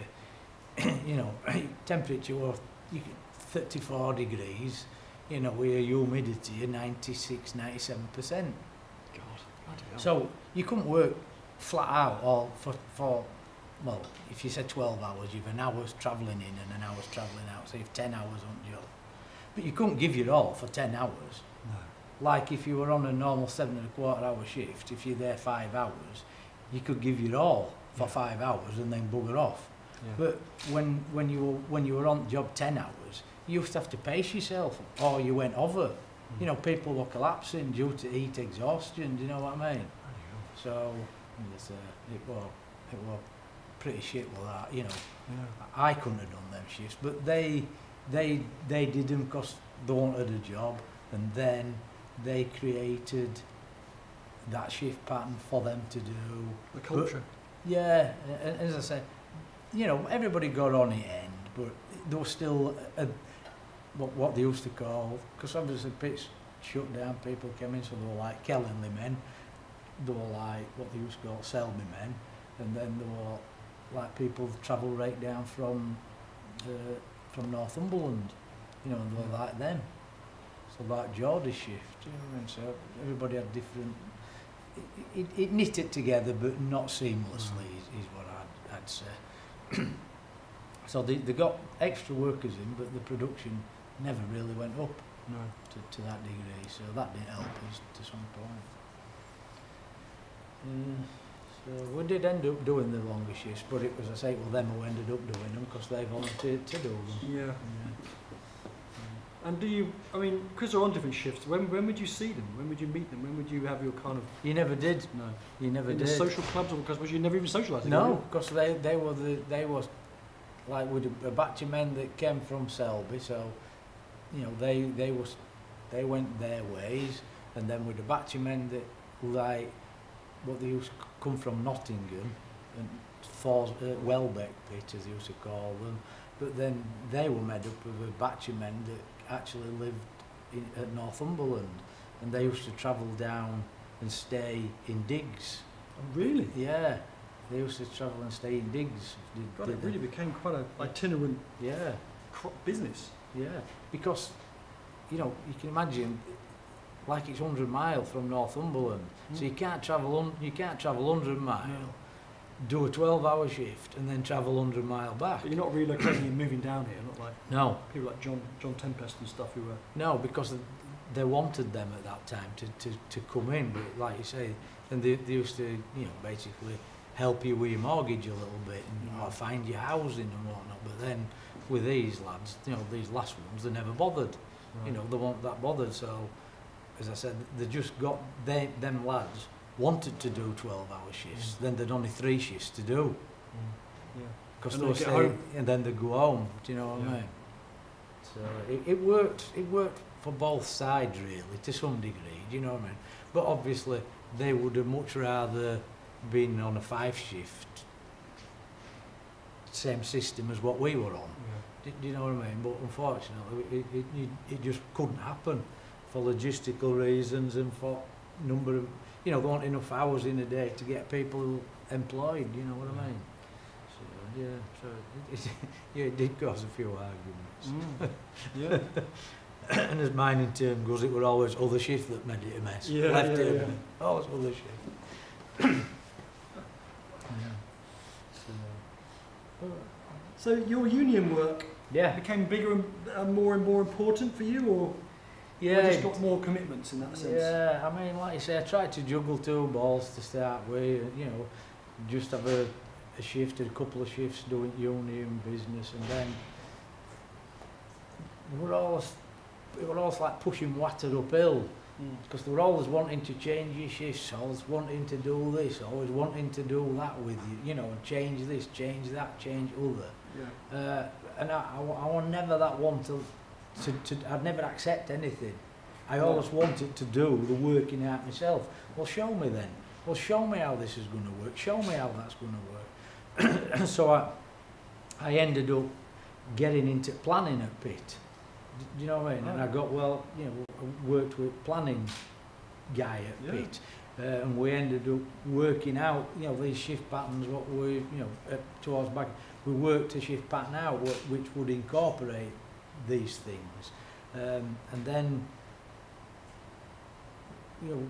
you know, temperature was 34 degrees, you know, with a humidity of 96, 97%. So you couldn't work flat out all for well, if you said 12 hours, you've an hour's travelling in and an hour's travelling out, so you've 10 hours on job. But you couldn't give your all for 10 hours. No. Like if you were on a normal 7.25 hour shift, if you're there 5 hours, you could give your all for 5 hours and then bugger off. Yeah. But when you were on job 10 hours, you used to have to pace yourself, or you went over. You know, people were collapsing due to heat exhaustion. Do you know what I mean? So it was pretty shit with that. You know, I couldn't have done them shifts, but they did them because they wanted a job, and then they created that shift pattern for them to do. The culture. But, yeah, and as I said, you know, everybody got on the end, but there was still what they used to call, because obviously pits shut down, people came in, so they were like Kellenly men, they were like what they used to call Selby men, and then there were like people travel right down from Northumberland, you know, and they were like them. So like Geordie shift, you know, and so everybody had different, it knit it together but not seamlessly is what I'd say. So they got extra workers in, but the production never really went up to that degree, so that didn't help us to some point. So we did end up doing the longer shifts, but it was, I say, well, them who ended up doing them because they volunteered to do them. Yeah. And do you, I mean, because they're on different shifts, when would you see them? When would you meet them? When would you have your kind of... You never did. No. You never did. In the social clubs, or because you never even socialised? No, because they were like with a batch of men that came from Selby, so you know they went their ways, and then with a batch of men that like what they used to come from Nottingham and Welbeck pit as they used to call them, but then they were made up of a batch of men that actually lived at Northumberland, and they used to travel down and stay in digs. Oh, really? Yeah. They used to travel and stay in digs. God, it really became quite an itinerant business. Yeah, because, you know, you can imagine, like it's 100 miles from Northumberland, so you can't travel 100 miles, do a 12-hour shift, and then travel 100 miles back. But you're not relocating and moving down here, not like people like John Tempest and stuff who were... No, because they wanted them at that time to come in, but like you say, and they used to, you know, basically help you with your mortgage a little bit and or find your housing and whatnot. But then with these lads, you know, these last ones, they never bothered. You know, they weren't that bothered. So, as I said, they just got them lads wanted to do 12-hour shifts. Then they'd only 3 shifts to do. Because they were staying, and then they go home. Do you know what I mean? So it worked for both sides really, to some degree, do you know what I mean? But obviously they would have much rather been on a 5 shift, same system as what we were on. Do you know what I mean? But unfortunately it just couldn't happen for logistical reasons and for number of, you know, there weren't enough hours in a day to get people employed, you know what I mean? So yeah, so it did cause a few arguments. Yeah. And as mining term goes, it were always other shift that made it a mess. Left it a mess. Always other shift. So your union work became bigger and more important for you, or you just got more commitments in that sense? Yeah, I mean, like you say, I tried to juggle 2 balls to start with, you know, just have a shift, a couple of shifts doing union business, and then it were always like pushing water uphill, because they were always wanting to change your shifts, always wanting to do this, always wanting to do that with you, you know, and change this, change that, change other. Yeah. And I was never that one to I'd never accept anything. I always wanted to do the working out myself. Well, show me then. Well, show me how this is going to work. Show me how that's going to work. So I ended up getting into planning at Pitt. Do you know what I mean? And I got, well, you know, worked with planning guy at Pitt. And we ended up working out, you know, these shift patterns, what we, you know, towards back. We worked a shift pattern out which would incorporate these things. And then, you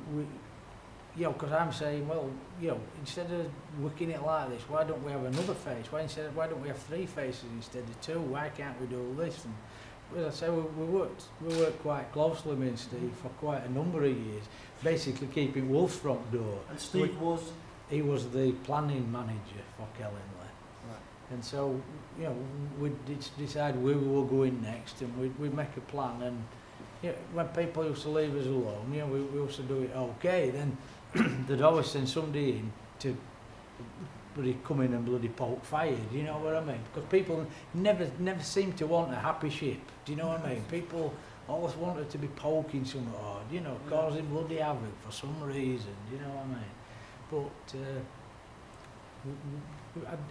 know, because I'm saying, well, you know, instead of working it like this, why don't we have another face? Why don't we have 3 faces instead of 2? Why can't we do this? And as I say, we worked quite closely, me and Steve, for quite a number of years, basically keeping Wolf's front door. And Steve was? He was the planning manager for Kellinley. Right. And so, you know, we decided we were going next, and we'd make a plan. And you know, when people used to leave us alone, you know, we used to do it okay. Then they'd always send somebody in to bloody come in and bloody poke fire. Do you know what I mean? Because people never seem to want a happy ship. Do you know what I mean? People always wanted to be poking something hard, you know, causing bloody havoc for some reason. Do you know what I mean? But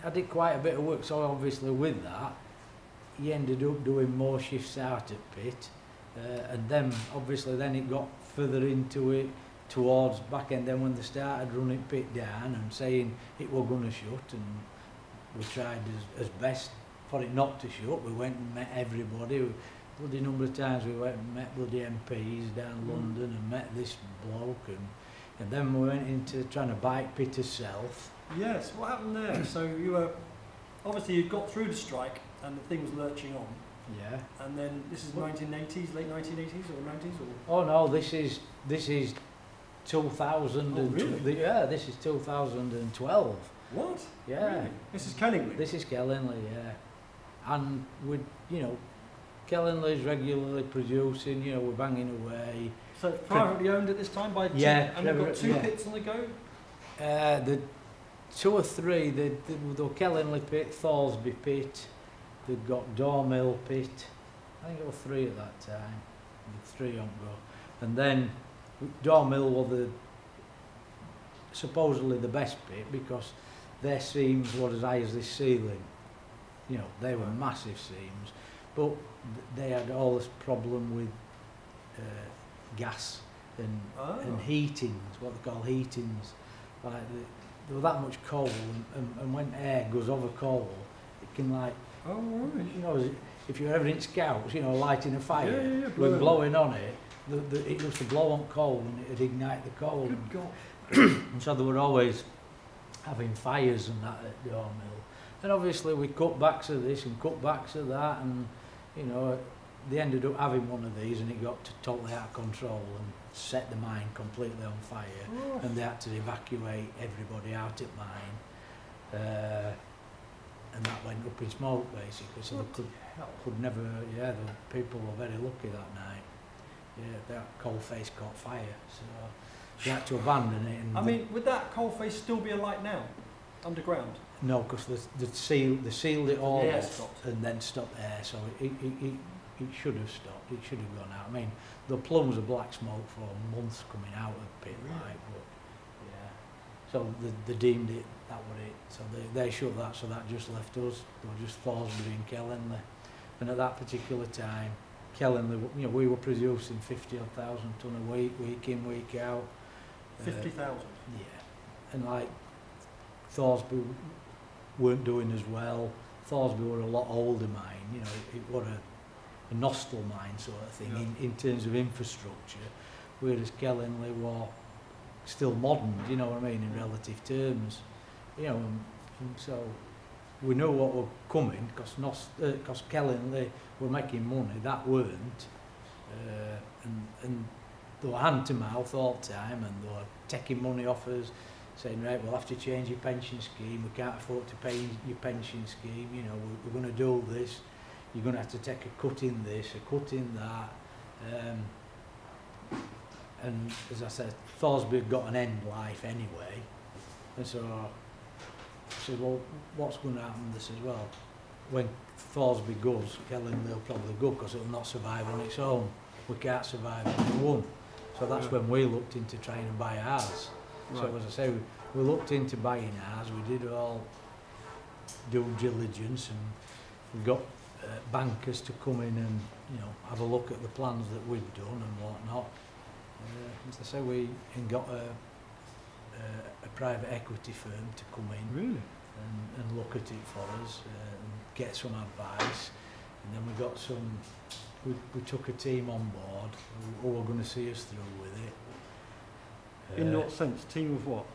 I did quite a bit of work, so obviously with that, he ended up doing more shifts out at Pitt, and then obviously then it got further into it towards back end. Then when they started running Pitt down and saying it was going to shut, and we tried as best for it not to shut. We went and met everybody. Bloody number of times we went and met bloody MPs down London and met this bloke, and then we went into trying to bike Pitt herself. Yes, what happened there? So you were, obviously you got through the strike and the thing was lurching on. Yeah. And then this is 1980s, late 1980s or 90s or? Oh no, this is 2000. Oh, really? Yeah, this is 2012. What? Yeah. Really? This is Kellingley? This is Kellinley, yeah. And we, you know, Kellinley's regularly producing, you know, we're banging away. So it's privately owned at this time by two, and we've got 2 pits on the go? The 2 or 3, the Kellinley pit, Thorsby pit, they've got Dormill pit, I think it was 3 at that time, 3 on go. And then Dormill were supposedly the best pit because their seams were as high as this ceiling. You know, they were massive seams, but they had all this problem with gas and heatings, what they call heatings. Like there was that much coal, and when air goes over coal, it can like, you know, if you're ever in Scouts, you know, lighting a fire, when blowing on it, it used to blow on coal and it'd ignite the coal. Good God. And so they were always having fires and that at Dormill. And obviously we cut backs of this and cut backs of that, and you know, they ended up having one of these and it got totally out of control and set the mine completely on fire, and they had to evacuate everybody out at mine, and that went up in smoke basically, so they could never, the people were very lucky that night. That coal face caught fire, so they had to abandon it. And I mean, would that coal face still be alight now, underground? No, because they sealed it all Yeah, off and then stopped air, so it should have stopped. It should have gone out. I mean, the plumes of black smoke for months coming out of the pit, like, but yeah. So they deemed it, that was it. So they shut that, so that just left us. There were just Thorsby and Kellinley. And at that particular time, Kellinley, you know, we were producing 50,000 tonne a week, week in, week out. 50,000? Yeah. And like, Thorsby weren't doing as well. Thorsby were a lot older mine, you know, it was a nostal mine sort of thing, yeah, in terms of infrastructure, whereas Kellinley was still modern, you know what I mean, in relative terms, you know, and so we knew what were coming, because Kellinley were making money, that weren't, and they were hand to mouth all the time, and they were taking money off us, saying, right, we'll have to change your pension scheme, we can't afford to pay your pension scheme, you know, we're going to do this, you're going to have to take a cut in this, a cut in that. And as I said, Thorsby had got an end life anyway, and so I said, well, what's going to happen this as well? When Thorsby goes, Kellinley will probably go because it will not survive on its own. We can't survive on its own. So that's when we looked into trying to buy ours. Right. So as I say, we looked into buying ours, we did all due diligence, and we got bankers to come in and, you know, have a look at the plans that we'd done and whatnot. As I say, we got a private equity firm to come in, really, and look at it for us, and get some advice, and then we got some. We took a team on board who were going to see us through with it. In what sense? Team of what?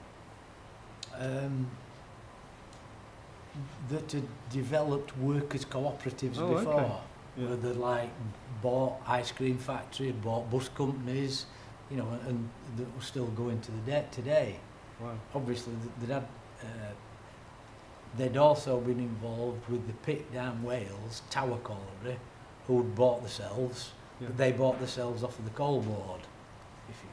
That had developed workers' cooperatives before. Okay. Yeah. Where they like bought ice cream factories, bought bus companies, you know, and that were still going to the debt today. Wow. Obviously, they'd also been involved with the pit down Wales, Tower Colliery, who'd bought themselves, yeah, but they bought themselves off of the coal board,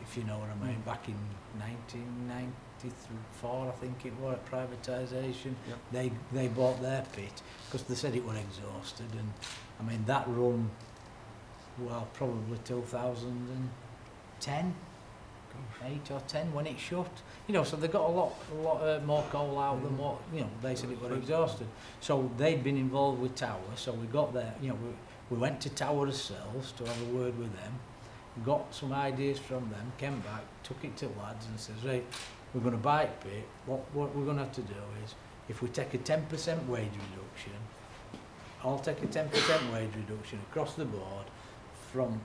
if you know what I mean, back in 1994, I think it was, privatisation. Yep. They bought their pit because they said it was exhausted, and I mean that run, well, probably 2010, 8 or 10 when it shut. You know, so they got a lot more coal out than what, you know, they said it was exhausted. So they'd been involved with Tower, so we got there, you know, we went to Tower ourselves to have a word with them, got some ideas from them, came back, took it to lads and says, right, we're going to buy it pit, what we're going to have to do is, if we take a 10% wage reduction, I'll take a 10% wage reduction across the board, from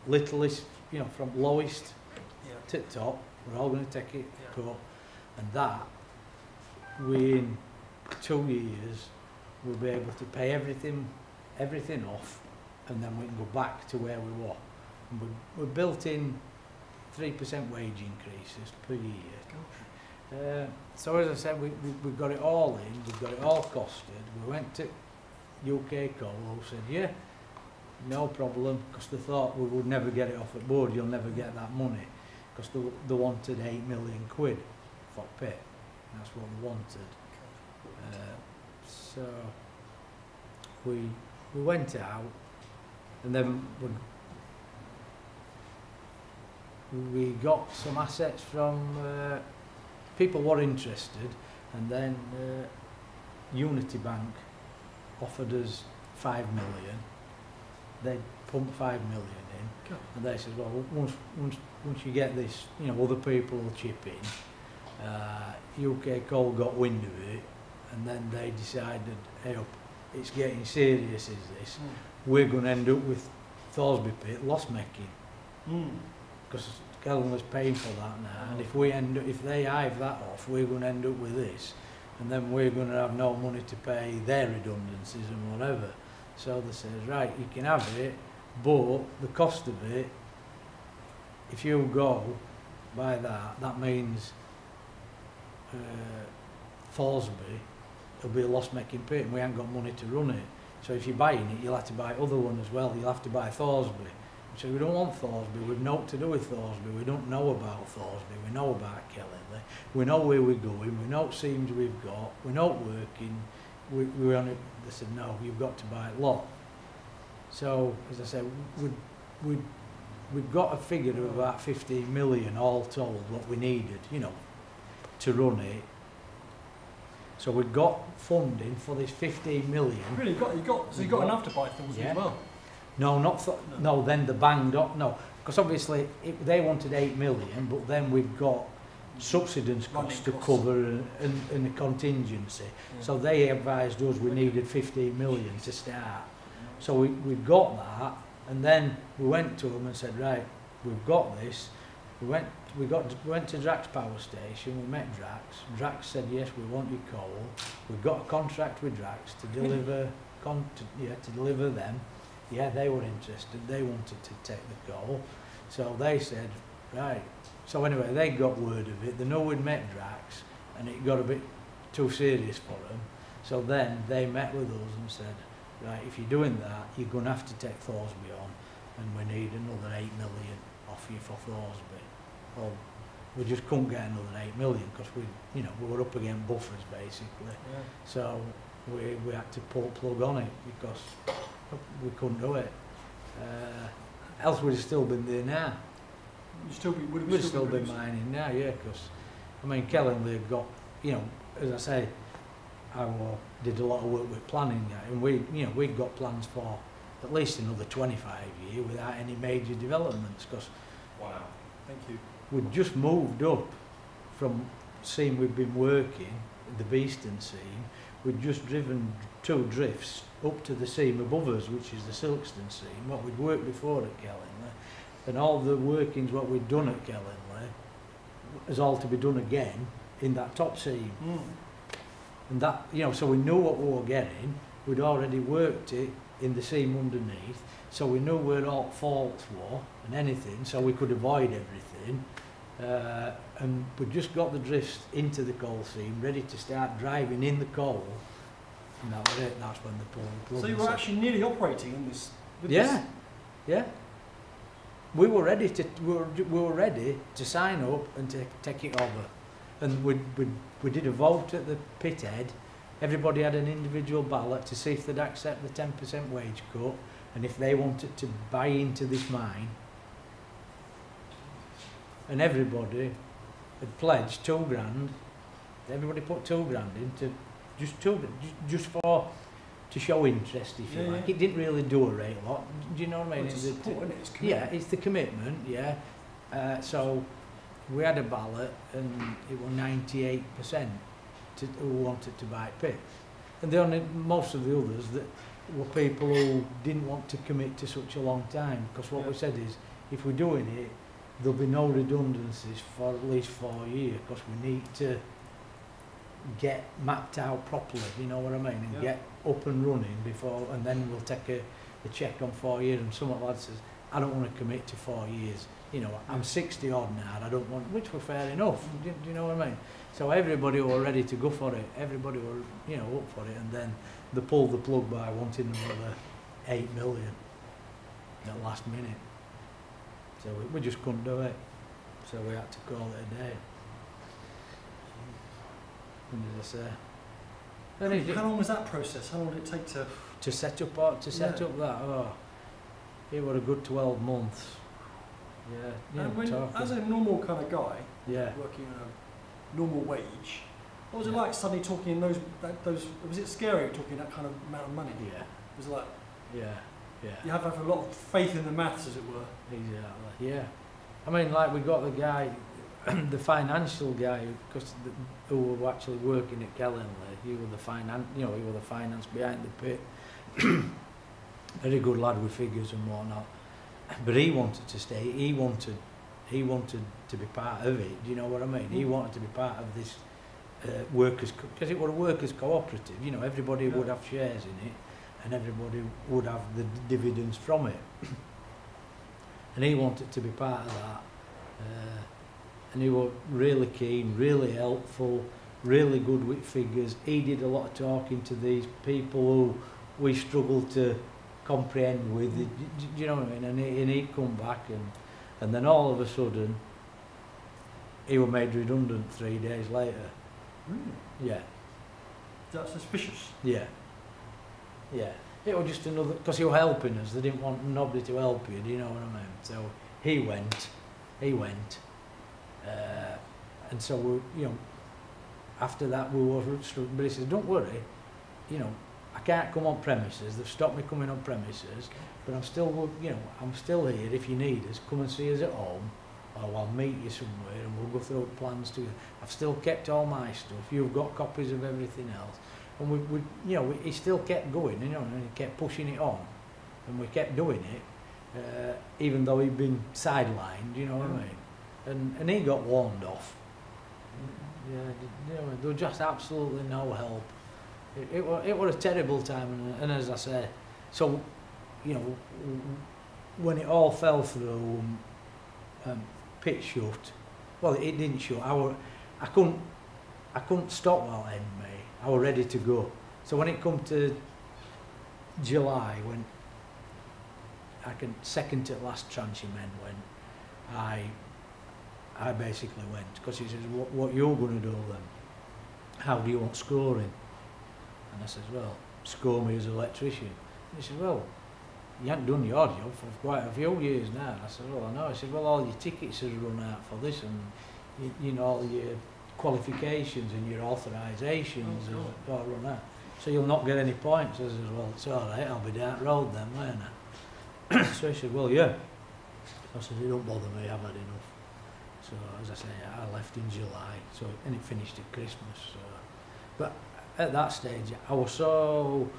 littlest, you know, from lowest to top, we're all going to take it cut, and that, within 2 years, we'll be able to pay everything off, and then we can go back to where we were. And we're built in 3% wage increases per year. So as I said, we got it all in, we've got it all costed. We went to UK Coal, who said, yeah, no problem, because they thought we would never get it off at board, you'll never get that money, because they wanted 8 million quid for pit. That's what they wanted. So we went out, and then we got some assets from people were interested, and then Unity Bank offered us 5 million. They pumped 5 million in, God, and they said, well, once you get this, you know, other people will chip in. UK Coal got wind of it, and then they decided, hey, it's getting serious, is this? We're going to end up with Thorsby pit loss making, because Kellinley's paying for that now, and if they hive that off, we're going to end up with this, and then we're going to have no money to pay their redundancies and whatever. So they said, right, you can have it, but the cost of it, if you go by that means Thorsby will be a loss-making pit, and we ain't got money to run it. So if you're buying it, you'll have to buy other one as well. You'll have to buy Thorsby. So we don't want Thorsby. We've naught to do with Thorsby. We don't know about Thorsby. We know about Kellinley. We know where we're going. We know what seams we've got. We're not working. We're on it. They said, no, you've got to buy it lot. So, as I said, we'd got a figure of about 15 million all told, what we needed, you know, to run it. So we got funding for this 15 million. Really, you got enough to buy things as well? No, no, then the banged up, no. Because obviously they wanted 8 million, but then we've got subsidence costs to cover and a contingency. Yeah. So they advised us we needed 15 million to start. So we got that, and then we went to them and said, right, we've got this. We went to Drax Power Station, we met Drax. Drax said, yes, we want your coal. We've got a contract with Drax to deliver, to deliver them. Yeah, they were interested, they wanted to take the coal. So they said, right. So anyway, they got word of it, they know we'd met Drax, and it got a bit too serious for them. So then they met with us and said, right, if you're doing that, you're going to have to take Thorsby on, and we need another 8 million off you for Thorsby. Well, we just couldn't get another 8 million because we were up against buffers basically. Yeah. So we had to pull plug on it because we couldn't do it. Else we'd have still been there now. We'd have still been mining now, yeah. Because I mean, Kellingley have got, you know, as I say, I did a lot of work with planning, and we'd got plans for at least another 25 years without any major developments. Because wow, thank you. We'd just moved up from seam we've been working, the Beeston seam. We'd just driven 2 drifts up to the seam above us, which is the Silkston seam, what we'd worked before at Kellingley. And all the workings what we'd done at Kellingley is all to be done again in that top seam. Mm. And that, you know, so we knew what we were getting. We'd already worked it in the seam underneath, so we knew where all faults were and anything, so we could avoid everything. And we just got the drifts into the coal seam, ready to start driving in the coal, and that was it. That's when the plug. So you were actually nearly operating in this. Yeah. We were ready to sign up and to take it over, and we did a vote at the pit head. Everybody had an individual ballot to see if they'd accept the 10% wage cut, and if they wanted to buy into this mine. And everybody had pledged £2,000. Everybody put £2,000 into just to show interest, if you like. It didn't really do a great lot. Do you know what I mean? It's the commitment. Yeah. So we had a ballot, and it was 98% who wanted to buy pit, and most of the others that were people who didn't want to commit to such a long time. Because what we said is, if we're doing it, there'll be no redundancies for at least 4 years, because we need to get mapped out properly, you know what I mean, and get up and running before, and then we'll take a check on 4 years. And some of the lads says, I don't want to commit to 4 years, you know, I'm 60 odd now, I don't want, which were fair enough, do you know what I mean? So everybody were ready to go for it, everybody were, you know, up for it, and then they pulled the plug by wanting another 8 million at the last minute. So we just couldn't do it, so we had to call it a day. And as I say, how long was that process? How long did it take to set up that? Oh, it was a good 12 months. Yeah. And as a normal kind of guy, yeah, working on a normal wage, what was it like suddenly talking in those? Was it scary talking that kind of amount of money? Yeah. Was it like? Yeah. You have to have a lot of faith in the maths, as it were. Exactly. Yeah. I mean, like we got the guy, the financial guy, because who were actually working at Kellingley. He was the finance behind the pit. Very good lad with figures and whatnot. But he wanted to stay. He wanted to be part of it. Do you know what I mean? He wanted to be part of this workers, because it was a workers' cooperative. You know, everybody would have shares in it, and everybody would have the dividends from it. And he wanted to be part of that. And he was really keen, really helpful, really good with figures. He did a lot of talking to these people who we struggled to comprehend with. Do you know what I mean? And he'd come back, and then all of a sudden, he was made redundant 3 days later. Really? Yeah. That's suspicious. Yeah. Yeah. it was just another, because he was helping us, they didn't want nobody to help you, do you know what I mean? So he went, and so we, you know, after that we were struck, but he says, don't worry, you know, I can't come on premises, they've stopped me coming on premises, but I'm still, you know, I'm still here if you need us, come and see us at home, or I'll meet you somewhere and we'll go through plans together. I've still kept all my stuff, you've got copies of everything else. And we you know, he still kept going, you know, and he kept pushing it on, and we kept doing it, even though he'd been sidelined, you know what I mean? And he got warned off. Yeah, you know, there was just absolutely no help. It was a terrible time, and as I say, so, you know, when it all fell through, pit shut. Well, it didn't shut. I couldn't stop while it ended me. I was ready to go. So when it come to July, when second to last tranche of men went, I basically went, because he says, what you're going to do then? How do you want scoring? And I says, well, score me as an electrician. And he said, well, you haven't done your job for quite a few years now. And I said, well, I know. He said, well, all your tickets has run out for this, and you know, all your qualifications and your authorisations have all run out. So you'll not get any points. I says, well, it's all right, I'll be down the road then, won't I? So he said, well, yeah. I said, it don't bother me, I've had enough. So as I say, I left in July, so and it finished at Christmas. So. But at that stage, I was so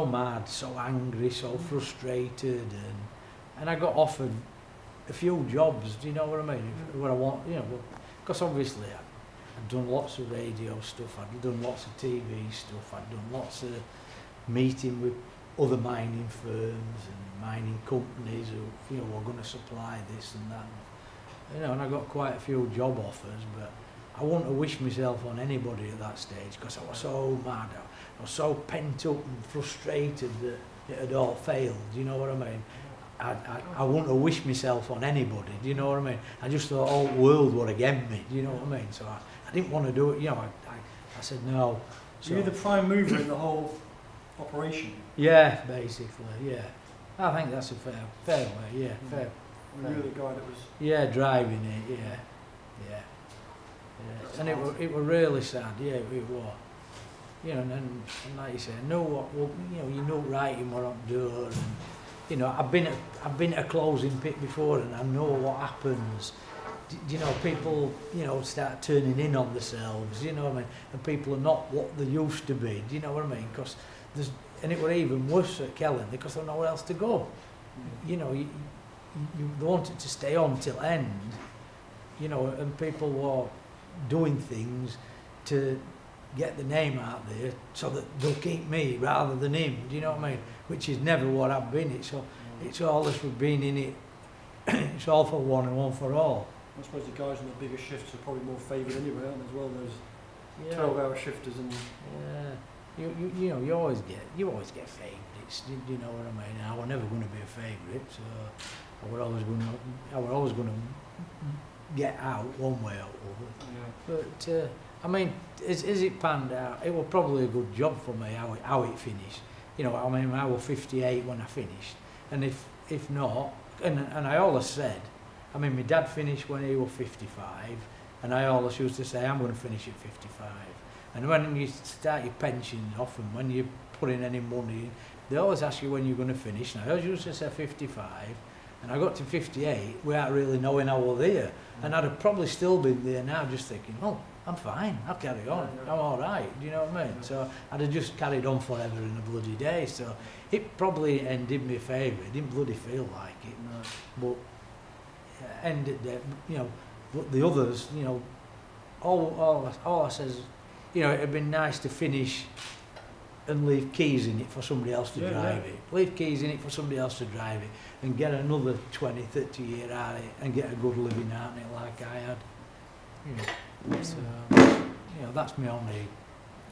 mad, so angry, so frustrated, and I got offered a few jobs. Do you know what I mean? What I want, you know, because obviously I'd done lots of radio stuff, I'd done lots of TV stuff, I'd done lots of meeting with other mining firms and mining companies who, you know, were going to supply this and that. You know, and I got quite a few job offers, but I wouldn't have wished myself on anybody at that stage, because I was so mad, I was so pent up and frustrated that it had all failed. Do you know what I mean? I wouldn't have wished myself on anybody. Do you know what I mean? I just thought all the world were against me. Do you know what I mean? So I didn't want to do it. You know, I said no. So you're the prime mover in the whole operation. Yeah, basically. Yeah, I think that's a fair way. Yeah, fair. Well, you were the guy that was. Yeah, driving it. Yeah. And it was really sad. Yeah, it was. You know, and like you say, I know what, well, you know, you know writing what I'm doing. And, you know, I've been at a closing pit before, and I know what happens. You know, people, you know, start turning in on themselves. You know what I mean? And people are not what they used to be. Do you know what I mean? Because and it was even worse at Kellen because there's nowhere else to go. You know, they wanted to stay on till end. You know, and people were doing things to get the name out there so that they'll keep me rather than him. Do you know what I mean? Which is never what I've been. It's all as we've been in it. It's all for one and one for all. I suppose the guys on the bigger shifts are probably more favoured anyway, aren't they, as well? Those 12-hour shifters and. Yeah. You know, you always get favourites. Do you know what I mean? I was never going to be a favourite, so I was always going to get out one way or other. Yeah. But I mean, as it panned out, it was probably a good job for me how it finished. You know, I mean, I was 58 when I finished, and if not, and I always said, I mean, my dad finished when he was 55, and I always used to say, I'm going to finish at 55. And when you start your pensions off, and when you put in any money, they always ask you when you're going to finish. And I always used to say 55, and I got to 58 without really knowing I was there. And I'd have probably still been there now, just thinking, oh, I'm fine, I'll carry on, I'm all right, do you know what I mean? So I'd have just carried on forever in a bloody day, so it probably ended me favour. It didn't bloody feel like it, but ended there, you know, but the others, you know, all I says, you know, it'd been nice to finish and leave keys in it for somebody else to drive it. Leave keys in it for somebody else to drive it and get another 20, 30 year out of it and get a good living out of it like I had. You know. So, you know, that's my only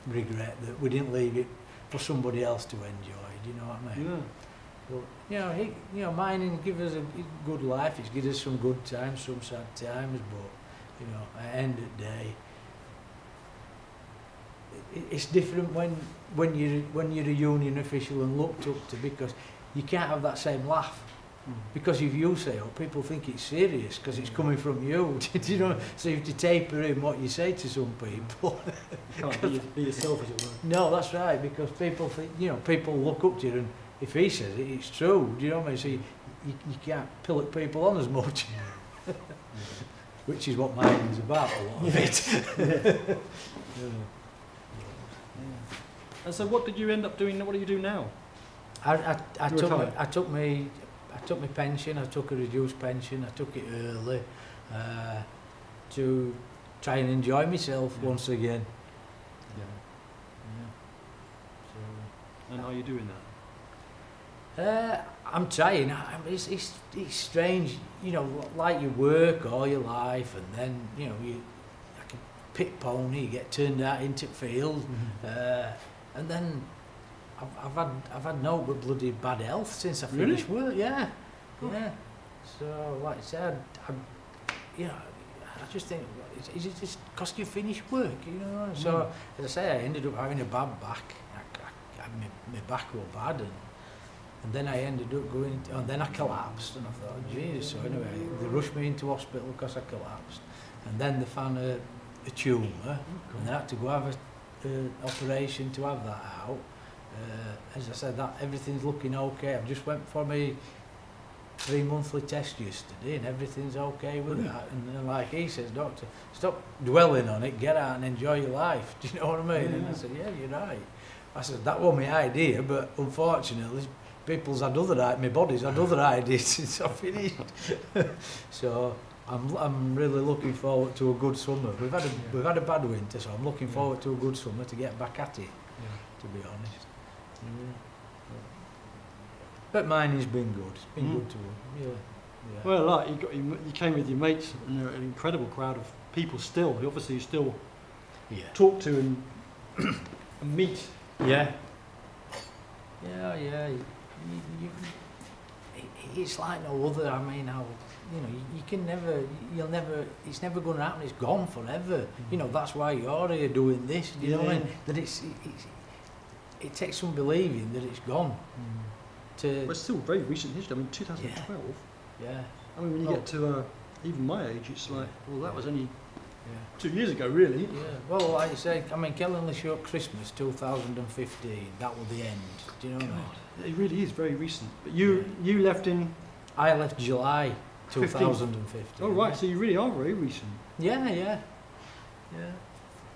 regret, that we didn't leave it for somebody else to enjoy. Do you know what I mean? Yeah. But you know, mining gives us a good life. It's given us some good times, some sad times. But you know, at the end of the day, it's different when you're a union official and looked up to, because you can't have that same laugh. Because if you say, oh, people think it's serious because it's coming from you. Do you know? So you have to taper in what you say to some people. You can't be yourself, as it were. No, that's right, because people think, people look up to you, and if he says it, it's true. Do you know what I mean? So you can't pillock people on as much. Which is what mine is about, a lot of it. And so what did you end up doing? What do you do now? I took my pension. I took a reduced pension. I took it early to try and enjoy myself once again. So, and how are you doing that? I'm trying. It's strange, like you work all your life, and then you like a pit pony, you get turned out into field, and then I've had no bloody bad health since I finished work. Yeah. So like I said, I just think, is it just because you finish work, So as I say, I ended up having a bad back. My back was bad, and then I ended up going, and then I collapsed, and I thought, Jesus. So anyway, they rushed me into hospital because I collapsed, and then they found a tumour, and I had to go have an operation to have that out. As I said, that everything's looking okay. I just went for my 3-monthly test yesterday, and everything's okay with that. And like he says, doctor, stop dwelling on it, get out and enjoy your life. Do you know what I mean? And I said, yeah, you're right. I said, that was my idea, but unfortunately, people's had my body's had other ideas since I finished. So I'm really looking forward to a good summer. We've had a bad winter, so I'm looking forward to a good summer to get back at it. To be honest. But mine has been good. It's been good to me. Yeah. Well, like you came with your mates, and they're an incredible crowd of people still. Obviously, you still talk to and meet. Yeah. It's like no other. I mean, you can never, it's never going to happen. It's gone forever. That's why you're here doing this. You know what I mean? That it takes some believing that it's gone. But it's still very recent history. I mean, 2012. Yeah. I mean, when you get to even my age, it's like, well, that was only 2 years ago, really. Yeah. Well, like you say, I mean, Kellingley Short Christmas 2015. That was the end. Do you know what I mean? It really is very recent. But you left in. I left July 2015. Oh right, so you really are very recent. Yeah.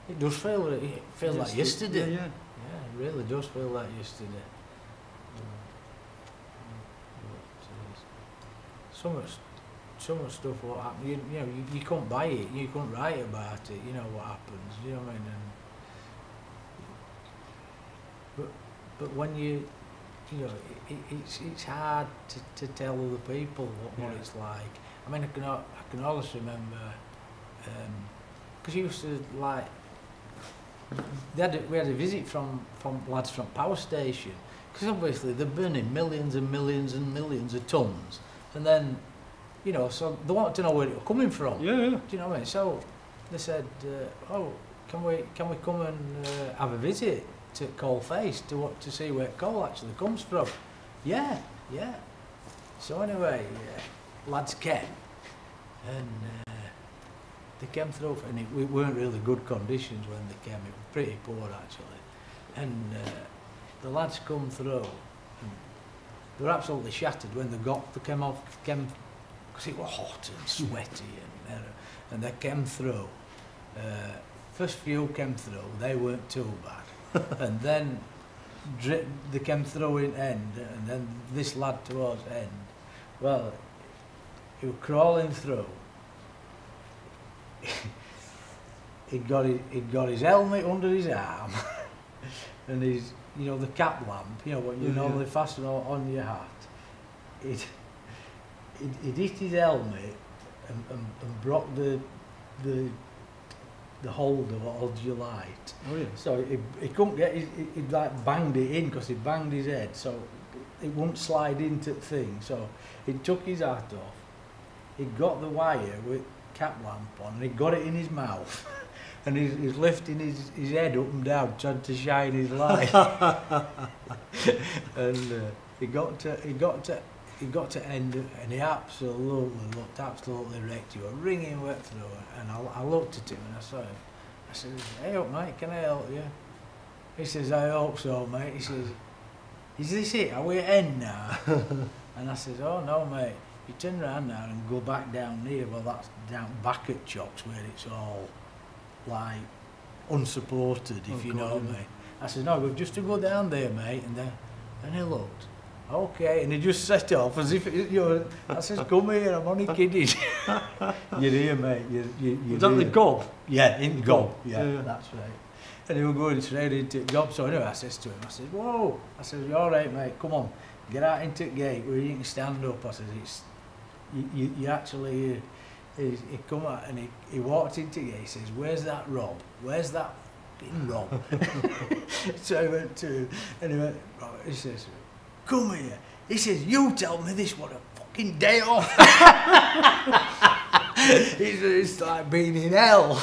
It does feel. It feels like yesterday. Yeah. Yeah, it really does feel like yesterday. Some of stuff what happened, you couldn't buy it, you couldn't write about it, what happens, you know what I mean? But when it's hard to tell other people what it's like. I mean, I can always remember, because you used to like, we had a visit from lads from power station, because obviously they're burning millions and millions and millions of tons, and then, so they wanted to know where it was coming from. Yeah. Do you know what I mean? So they said, can we come and have a visit to Coal Face to see where coal actually comes from? Yeah. So anyway, lads came, and they came through, and it weren't really good conditions when they came. It was pretty poor actually, and the lads come through, and they were absolutely shattered when they came because it was hot and sweaty, and they came through. First few came through, they weren't too bad, and then they came through in end, and then this lad towards end. Well, he was crawling through. He'd got his helmet under his arm, and his, the cap lamp, what you normally fasten on your hat. He'd hit his helmet and broke the holder what holds your light. Oh yeah. So he couldn't get he'd like banged it in because he banged his head, so it wouldn't slide into the thing. So he took his hat off. He got the wire with cap lamp on, and he got it in his mouth. and he's lifting his head up and down, trying to shine his light. And he got to end, and he absolutely looked absolutely wrecked. He was wringing wet through it, and I looked at him and I saw him. I said, "Hey up, mate, can I help you?" He says, "I hope so, mate." He says, "Is this it? Are we at end now?" And I says, "Oh no, mate. You turn around now and go back down here. Well, that's down back at Chocks where it's all like unsupported, if you know what I mean." I says, "No, we've just to go down there, mate." And he looked. Okay, and he just set off as if I says, "Come here, I'm only kidding." You're here, mate. You're Was that the gob? Yeah, in gob. Yeah, Yeah. that's right. And he was going straight into the gob. So anyway, I says to him, I said, "Whoa!" I says, "You all right, mate? Come on, get out into the gate where you can stand up." I says, "It's you actually." He come out and he walked into the gate. He says, "Where's that Rob? Where's that fucking Rob?" So I went to him and he went. He says, "Come here." He says, "You tell me this was a fucking day off." He said, "It's like being in hell."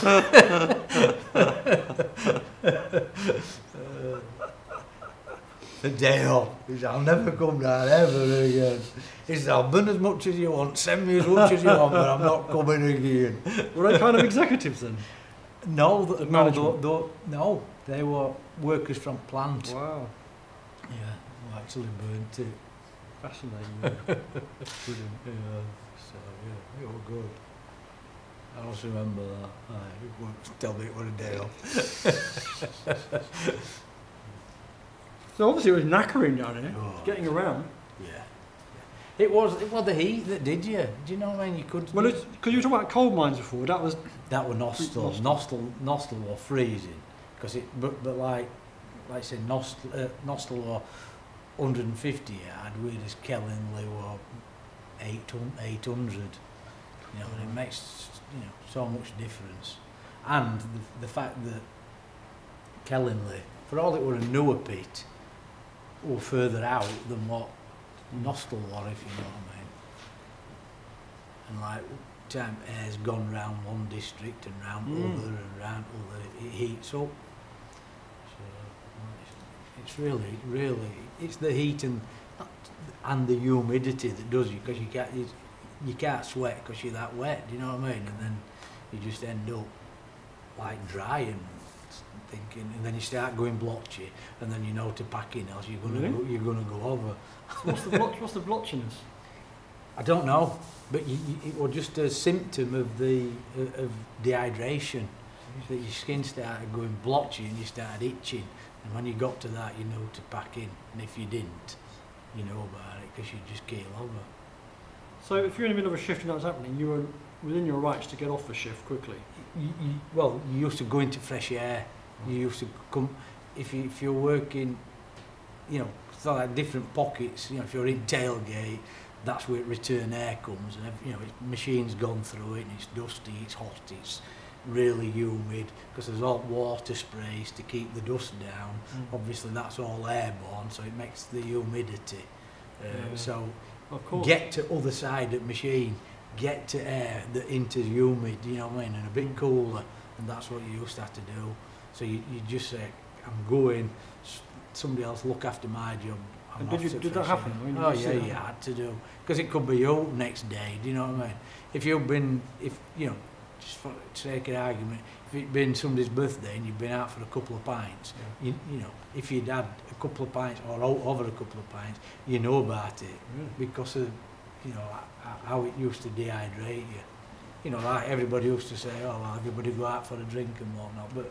The day off. He said, "I'll never come down ever again." He said, "I'll burn as much as you want, send me as much as you want, but I'm not coming again." Were they kind of executives then? No, Management? no, they were workers from plant. Wow, Yeah, who actually burnt it. fascinating. Brilliant. Yeah, so yeah, it was good. I also remember that. It won't tell me it was a day off. So obviously it was knackering down here, Oh. getting around. Yeah. It was the heat that did you. Do you know what I mean? You couldn't. Well, because you were talking about coal mines before, that was... That were Nostell. Nostell was freezing, because but like I said, Nostell were 150 yard, whereas Kellingley were 800. You know, and it makes so much difference. And the fact that Kellingley, for all it were a newer pit, were further out than what Nostell were, if you know what I mean. And like time air's gone round one district and round other and round other, it heats up. So it's really it's the heat and the humidity that does you, because you can't sweat because you're that wet. Do you know what I mean? And then you just end up like dry and thinking, and then you start going blotchy, and then you know to pack in, else you're gonna go over. What's the blotchiness? I don't know, but it was just a symptom of dehydration. That your skin started going blotchy and you started itching, and when you got to that, you knew to pack in, and if you didn't, you know about it because you just keel over. So if you're in the middle of a shift and that was happening, you were within your rights to get off the shift quickly? Well, you used to go into fresh air. You used to come, if you're working, so like different pockets, if you're in tailgate, that's where return air comes, and machine's gone through it, and it's dusty, it's hot, it's really humid, because there's all water sprays to keep the dust down. Obviously that's all airborne, so it makes the humidity. So of course. Get to other side of machine, get to air that into humid, you know what I mean, and a bit cooler, and that's what you used to have to do. So you just say, I'm going, somebody else look after my job. And did that happen? I mean, Oh yeah, you had to do, because it could be you next day. Do you know what I mean? If just for the sake of argument, if it'd been somebody's birthday and you'd been out for a couple of pints, if you'd had a couple of pints or over a couple of pints, you know about it because of how it used to dehydrate you. Like everybody used to say, oh well, everybody go out for a drink and whatnot, but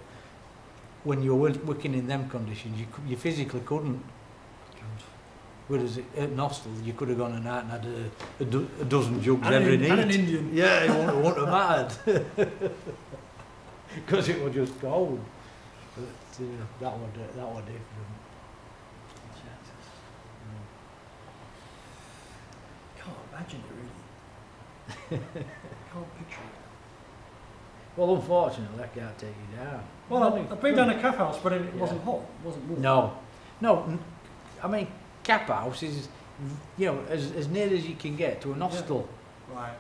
when you were working in them conditions, you physically couldn't. Whereas at Nostell, you could have gone out and had a dozen jugs every night. And an Indian. Yeah, it wouldn't have mattered. Because it was just cold. But that was different. Can't imagine it really. Can't picture it. Well, unfortunately, I can't take you down. Well, I've been down a calf house, but it wasn't hot. It wasn't warm. No. I mean, cap house is, as near as you can get to a Nostell. Right.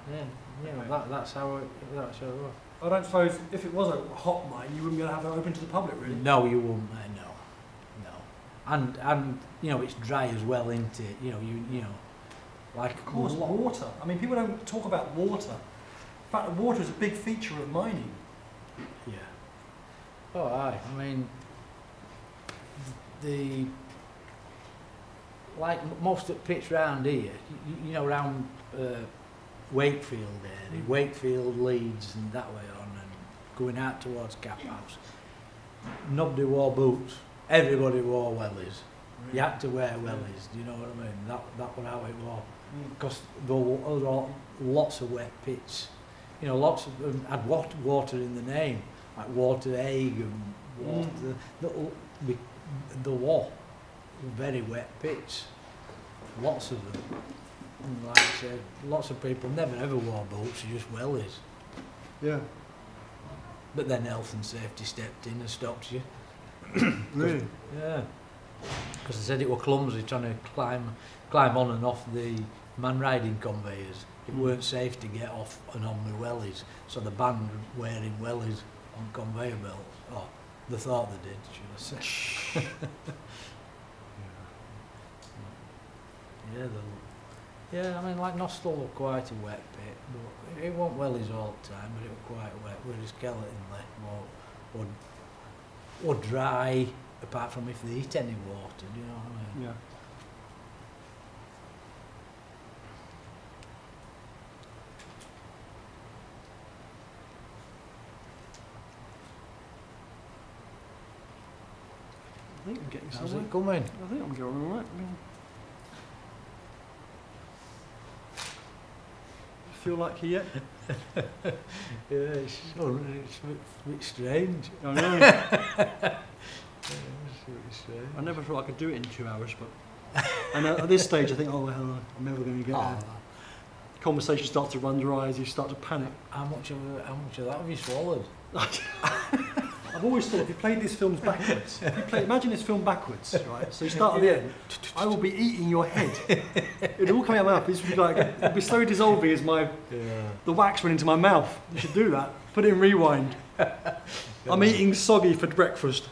Yeah, that's how it was. I don't suppose if it was a hot mine, you wouldn't be able to have it open to the public, really. No, you wouldn't, mate, no. And you know, it's dry as well, isn't it? You know, you know, like Of course, water. I mean, people don't talk about water. In fact, water is a big feature of mining. Yeah. Oh, aye. I mean, like most of the pits round here, you know, round Wakefield area, Wakefield, Leeds, and that way on, and going out towards Cap House. Nobody wore boots. Everybody wore wellies. You had to wear wellies. Do you know what I mean? That was how it was. Because there were lots of wet pits. You know, lots of them had water in the name, like water egg and water. The war, very wet pits. Lots of them. And like I said, lots of people never ever wore boots, just wellies. Yeah. But then health and safety stepped in and stopped you. Really? Yeah. Because they said it were clumsy trying to climb on and off the man riding conveyors. It weren't safe to get off and on with wellies, so the band wearing wellies on conveyor belts. Oh, they thought they did, should I say. Yeah, I mean, like Nostell were quite a wet pit, but it wasn't wellies all the time, but it was quite wet, whereas Kelletonley or dry, apart from if they eat any water, do you know what I mean? Yeah. I think I'm getting How's somewhere. it coming? I think I'm going all right. Feel like he yet? Yeah, it's a bit strange. I know. Yeah, it's a bit strange. I never thought I could do it in 2 hours, but and at this stage I think, oh hell, I'm never going to get there. Conversation starts to run dry as you start to panic. How much of that have you swallowed? I've always thought if you played these films backwards, imagine this film backwards, right? So you start at the end, I will be eating your head. It'll all come out of my mouth. This would be like, it'll be slowly dissolving as the wax went into my mouth. You should do that. Put it in rewind. I'm eating Soggy for breakfast.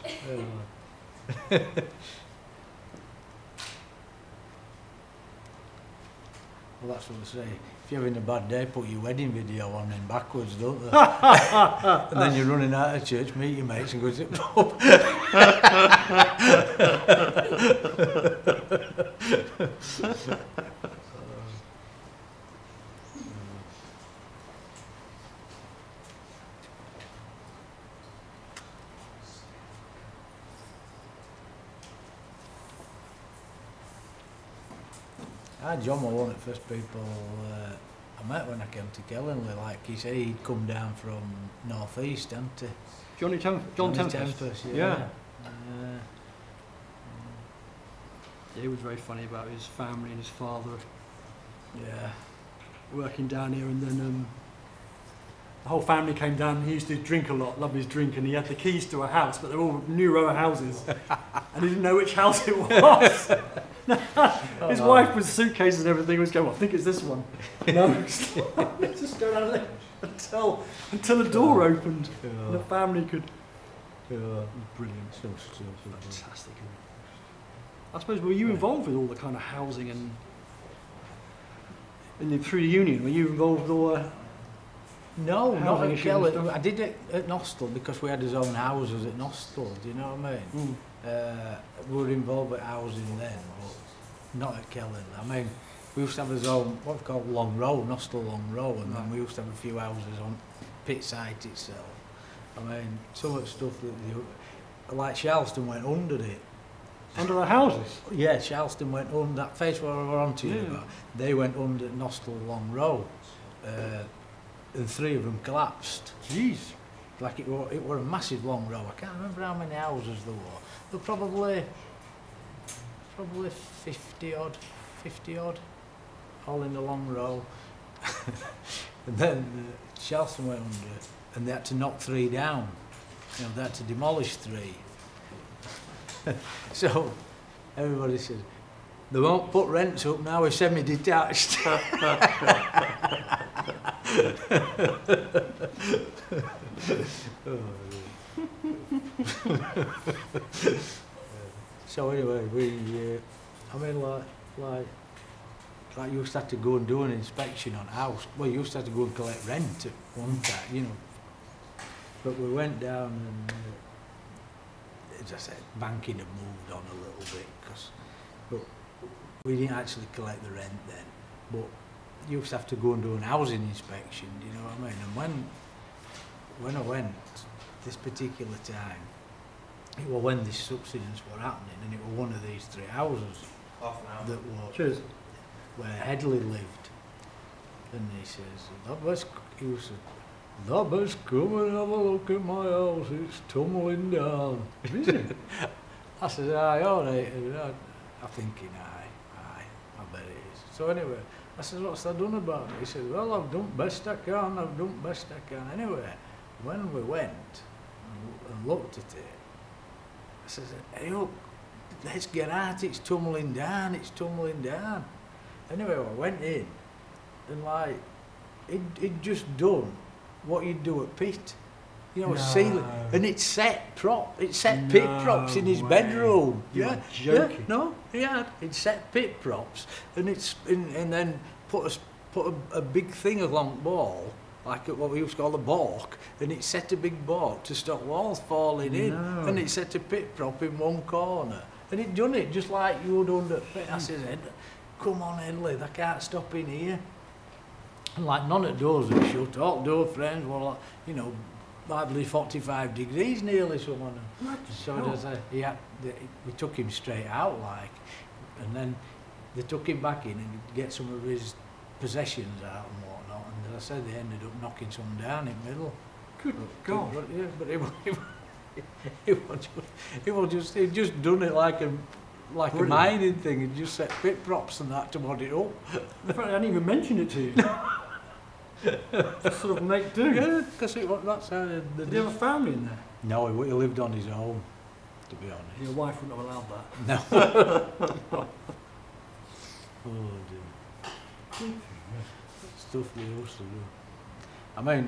Well, that's what I say. If you're having a bad day, put your wedding video on in backwards, don't they? And then you're running out of church, meet your mates and go to the pub. John was one of the first people I met when I came to Kellenley. Like he said, he'd come down from North East, hadn't he? John Tempest. Yeah, he was very funny about his family and his father. Yeah. Working down here, and then the whole family came down. He used to drink a lot, love his drink, and he had the keys to a house, but they're all new row of houses, and he didn't know which house it was. His wife with suitcases and everything was going, well, I think it's this one. No, just go down there until the door opened and the family could. It was brilliant. Fantastic. I suppose, were you involved with all the kind of housing and through the union? Were you involved with all No, not at issues Kellenley. I did it at Nostell because we had his own houses at Nostell, do you know what I mean? We were involved with housing then, but not at Kellenley. I mean, we used to have his own, what we call Long Row, Nostell Long Row, and then we used to have a few houses on pit site itself. I mean, some of the stuff that, like Charleston went under it. under the houses? Yeah, Charleston went under, that face where we were on to you about, they went under Nostell Long Row. And 3 of them collapsed. Jeez. Like it were a massive long row. I can't remember how many houses there were. There were probably 50 odd, all in the long row. And then Charleston went under, and they had to knock 3 down. You know, they had to demolish 3. So everybody said, they won't put rents up now, we're semi-detached. So anyway, I mean, like you used to have to go and do an inspection on a house. Well, you used to have to go and collect rent at one time, you know. But we went down and, as I said, banking had moved on a little bit, but we didn't actually collect the rent then. But you used to have to go and do an housing inspection, you know what I mean? And when I went this particular time, it was when these subsidence were happening, and it was one of these three houses Half an hour. that were Cheers. where Headley lived. And he says, he said, "That best come and have a look at my house, it's tumbling down." Is it? I said, "Aye, all right." And I'm thinking, I bet it is. So anyway, I said, "What's that done about it?" He said, "Well, I've done best I can, Anyway, when we went and looked at it, I said, "Hey, look, let's get out, it's tumbling down. Anyway, I went in, and like, he'd just done what you'd do at pit. You know, a ceiling, and it set pit props in his bedroom. You're joking. Yeah, no, he had. He'd set pit props, and and then put a big thing along the wall, like what we used to call the balk, and it set a big balk to stop walls falling in, and it set a pit prop in one corner, and he'd done it just like you would under pit. I said, "Come on, Headley, they can't stop in here." And like none of the doors were shut. All door frames were like, you know, probably 45 degrees nearly, some of them. So we took him straight out, like, and then they took him back in and get some of his possessions out and whatnot. And as I said, they ended up knocking some down in the middle. Good God. But he'd just done it like a mining thing. He'd just set pit props and that to mod it up. In fact, I didn't even mention it to you. Just sort of make do. Yeah, because that's how they Did he have a family in there? No, he lived on his own, to be honest. Your wife wouldn't have allowed that. No. Oh dear. Stuff they used to do. I mean,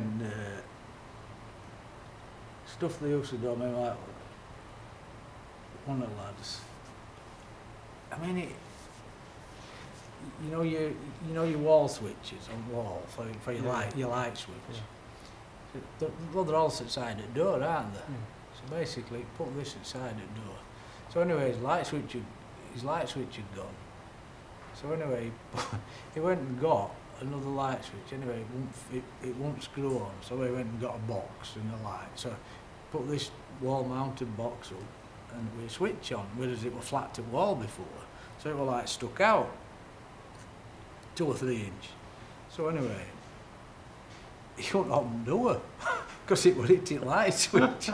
stuff they used to do, I mean, like, one of the lads, I mean, you know your wall switches on the wall for your light switch. Yeah. They're all outside the door, aren't they? So basically, put this outside the door. So anyway, his light switch had gone. So anyway, he went and got another light switch. Anyway, it won't screw on. So he went and got a box and a light. So put this wall-mounted box up, and we switch on, whereas it was flat to wall before. So it was like stuck out 2 or 3 inch. So anyway, he couldn't open the door because it was hitting light switch.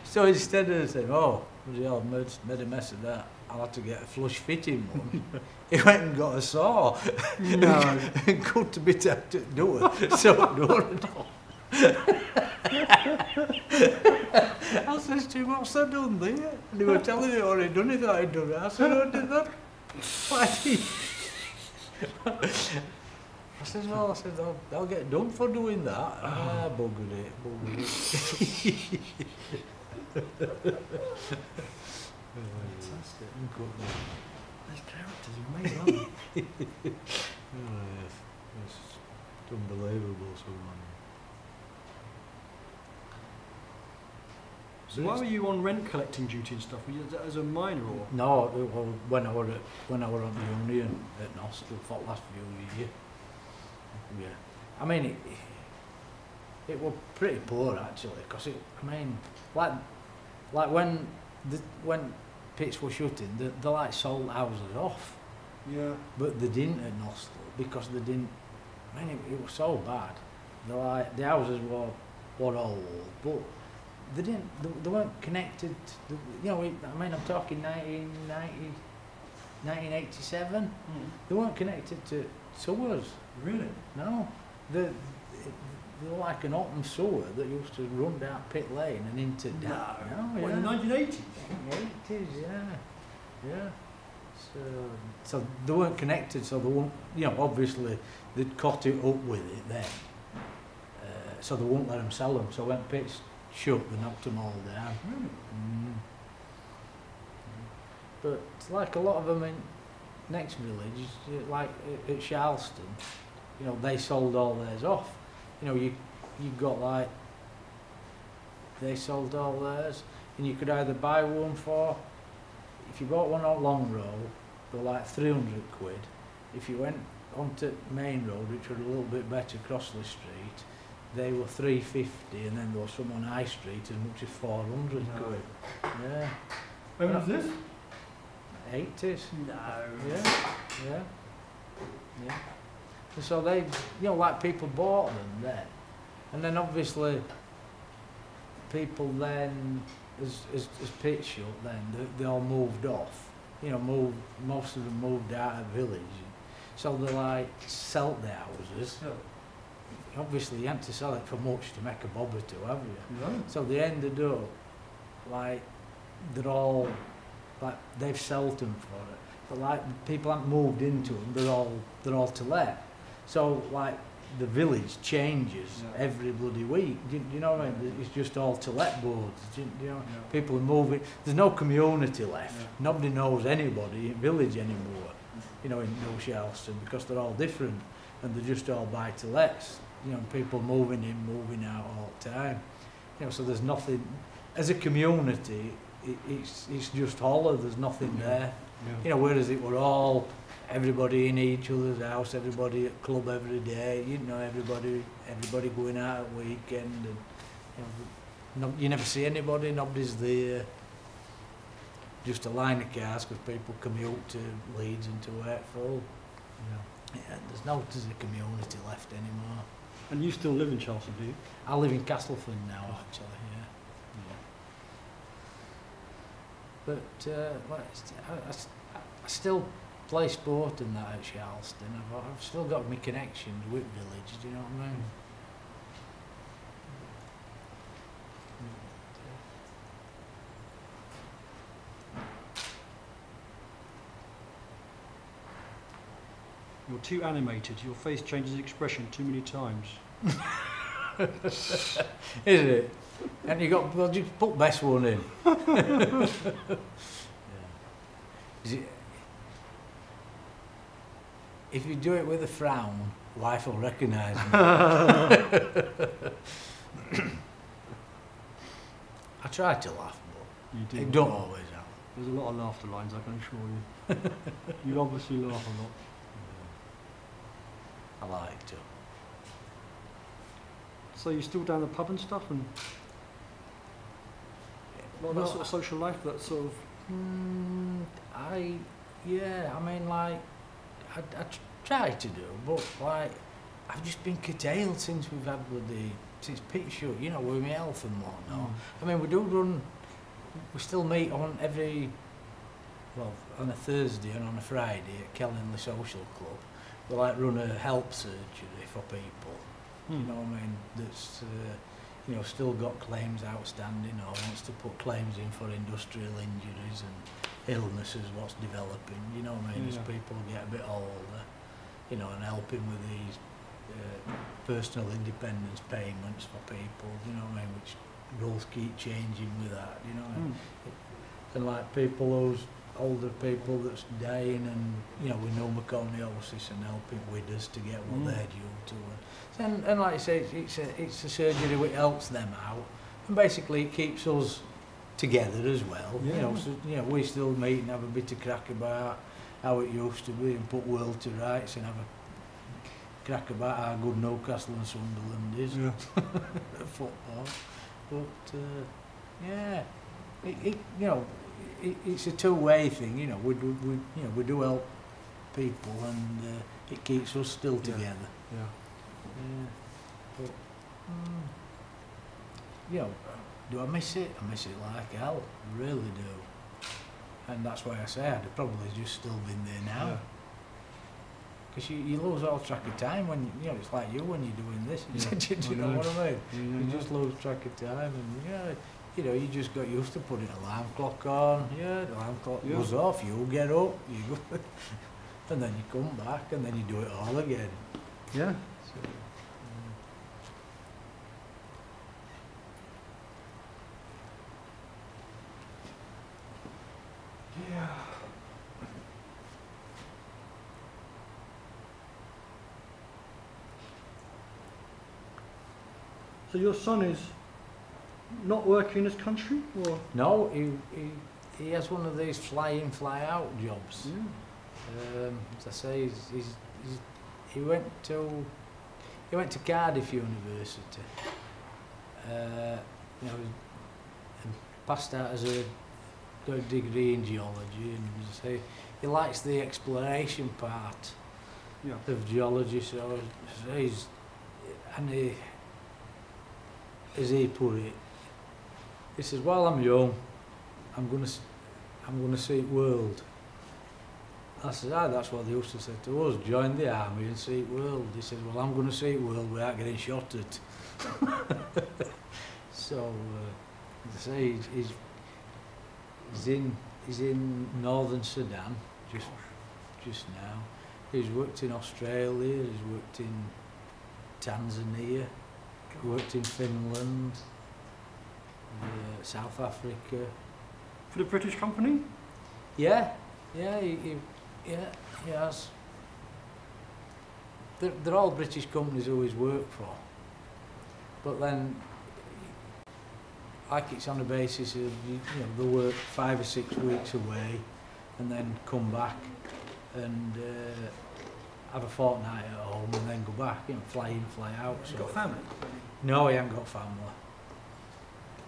So instead of saying, "Oh, I've made a mess of that, I'll have to get a flush fitting one," he went and got a saw and cut a bit out the door, so the door and all. I says to him, "What's that done there?" And they were telling me already done it, I'd done it. I said, "I did that." Why did I says, "Well," I said, I'll get done for doing that." Buggered it. Fantastic. Those characters are amazing, aren't they? It's unbelievable, someone. So why were you on rent collecting duty and stuff? Were you as a minor or? No, when I were on the Union at Nostell for the last few years. Yeah, I mean it was pretty poor actually, because like when pits were shutting, they like sold houses off. Yeah. But they didn't at Nostell because they didn't. I mean it was so bad. The houses were old, but they didn't. They weren't connected. You know, I mean, I'm talking 1987. They weren't connected to sewers. Really? No, they were like an open sewer that used to run down Pit Lane and into. No. No, What, yeah. in the 1980s? 80s, yeah. So they weren't connected, so they weren't, you know, obviously they'd caught it up with it then. So they wouldn't let them sell them. So when pits shut, they knocked them all down. But like a lot of them in next village, like at Charleston, you know, they sold all theirs off. You know, you got like, they sold all theirs, and you could either buy one for, if you bought one on Long Road, they were like 300 quid. If you went onto Main Road, which were a little bit better, Crossley Street, they were 350, and then there was some on High Street as much as 400 quid. Yeah. When was this? 80s. No. Yeah. And so they, you know, like people bought them then, and then obviously people then, as pit shut, then they all moved off. You know, most of them moved out of village, so they like sold their houses. Yeah. Obviously, you had to sell it for much to make a bob or two, have you? Right. So they ended up like they're all like they've sold them for it, but like people haven't moved into them. They're all to let. So like the village changes every bloody week. Do you know what I mean? It's just all to let boards. Do you know? People are moving. There's no community left. Nobody knows anybody in village anymore. You know, in New Charleston, because they're all different and they're just all buy to lets. You know, people moving in, moving out all the time. You know, so there's nothing as a community. It's just hollow. There's nothing there. You know, whereas it were all everybody in each other's house, everybody at club every day. You know, everybody going out at weekend, and you know, you never see anybody. Nobody's there. Just a line of cars because people commute to Leeds and to Wakefield. There's a community left anymore. And you still live in Charleston, do you? I live in Castleford now, actually. But I still play sport and that at Charleston. I've still got my connections with village. Do you know what I mean? You're too animated. Your face changes expression too many times. Isn't it? And you got, well, just put best one in. Is it, if you do it with a frown, life will recognise me. I try to laugh, but You do. it don't always happen. There's a lot of laughter lines, I can assure you. You obviously laugh a lot. I like to. So you're still down the pub and stuff, and that sort of social life, that sort of... I mean, like, I try to do, but like, I've just been curtailed since we've had since pit shut, you know, with my health and whatnot. I mean, we still meet on on a Thursday and on a Friday at Kellingley Social Club. We like run a help surgery for people, you know what I mean, that's, you know, still got claims outstanding or wants to put claims in for industrial injuries and illnesses, what's developing, you know what I mean, as people get a bit older, you know, and helping with these personal independence payments for people, you know what I mean, which rules keep changing with that, you know, and like people, those older people that's dying, and you know, with pneumoconiosis and helping widows to get what they're due to, and like I say, it's a surgery which helps them out, and basically it keeps us together as well. You know, so, you know, we still meet and have a bit of crack about how it used to be, and put world to rights, and have a crack about how good Newcastle and Sunderland is at football. But you know, it's a two-way thing. You know, we do help people, and it keeps us still together. But you know, do I miss it? I miss it like hell. I really do. And that's why I say I'd have probably just still been there now. Because you lose all track of time when you know, it's like you when you're doing this. Do you know what I mean? You just lose track of time, and you know, you just got used to putting alarm clock on. Yeah, the alarm clock goes off, you get up, you go, and then you come back, and then you do it all again. Yeah. So, Yeah. So your son is not working in this country, or? no, he has one of these fly-in, fly-out jobs. As I say, he went to Cardiff University. You know, and passed out as got a degree in geology, and as I say, he likes the exploration part of geology. So as he put it, he says, "While I'm young, I'm gonna see the world." I said, that's what they used to say to us, join the army and see the world. He said, well, I'm going to see the world without getting shot at. So, as I say, he's in northern Sudan just now. He's worked in Australia, he's worked in Tanzania, worked in Finland, South Africa. For the British company? Yeah, he has. They're all British companies who he's worked for. But then, like it's on the basis of, they work 5 or 6 weeks away and then come back and have a fortnight at home and then go back, fly in, fly out. Has he got family? No, he hasn't got family.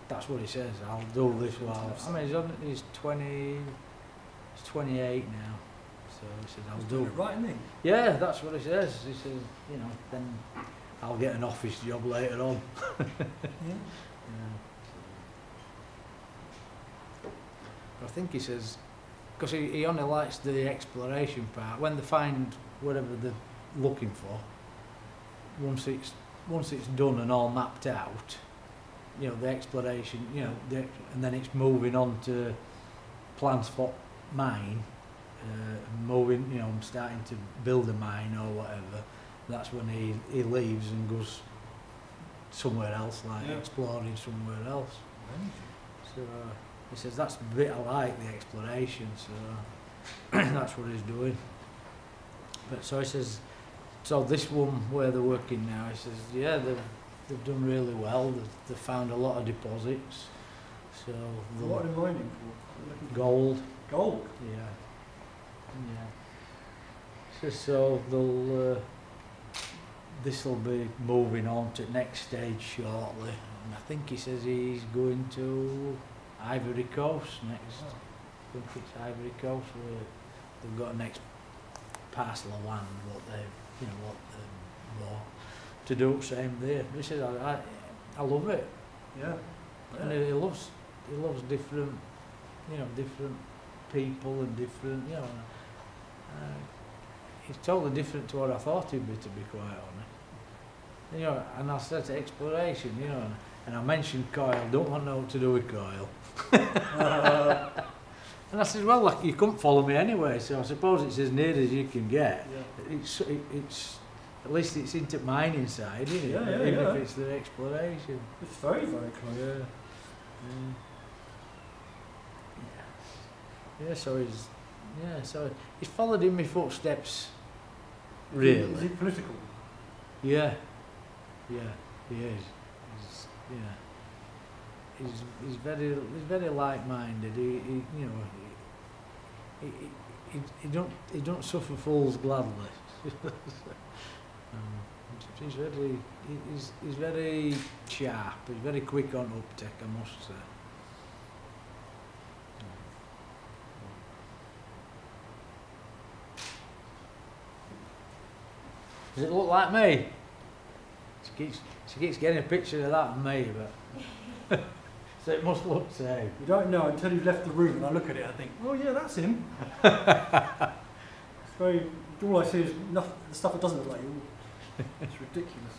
That's what he says. I'll do this while. I mean, he's 28 now. So he says, I'll do it. Right, isn't he? Yeah, that's what he says. He says, then I'll get an office job later on. Yeah. But I think he says, because he only likes the exploration part. When they find whatever they're looking for, once it's done and all mapped out, the exploration, and then it's moving on to plans for mine, starting to build a mine or whatever. That's when he leaves and goes somewhere else, exploring somewhere else. So he says that's the bit I like, the exploration. So that's what he's doing. But so he says, so this one where they're working now, he says, yeah, they've done really well. They've found a lot of deposits. So what are they mining for? Gold. Gold? Yeah. So they'll. This will be moving on to the next stage shortly. And I think he says he's going to Ivory Coast next. I think it's Ivory Coast where they've got a next parcel of land what they bought to do the same there. He says I love it. Yeah. And he loves different different people and different it's totally different to what I thought he'd be, to be quite honest. And I said exploration, and I mentioned Coyle, don't want to know what to do with Coyle. And I said, well, you couldn't follow me anyway, so I suppose it's as near as you can get. Yeah. It's at least it's into mining side, isn't it? Even if it's the exploration. It's very, very close. Yeah, so he's followed in my footsteps. Really? Is he political? Yeah, he is. He's very like-minded. He don't suffer fools gladly. He's very sharp. He's very quick on uptake, I must say. Does it look like me? She keeps getting a picture of that of me, but so it must look the same. You don't know until you've left the room and I look at it, I think, oh yeah, that's him. It's very, all I see is the stuff that doesn't look like you. It's ridiculous.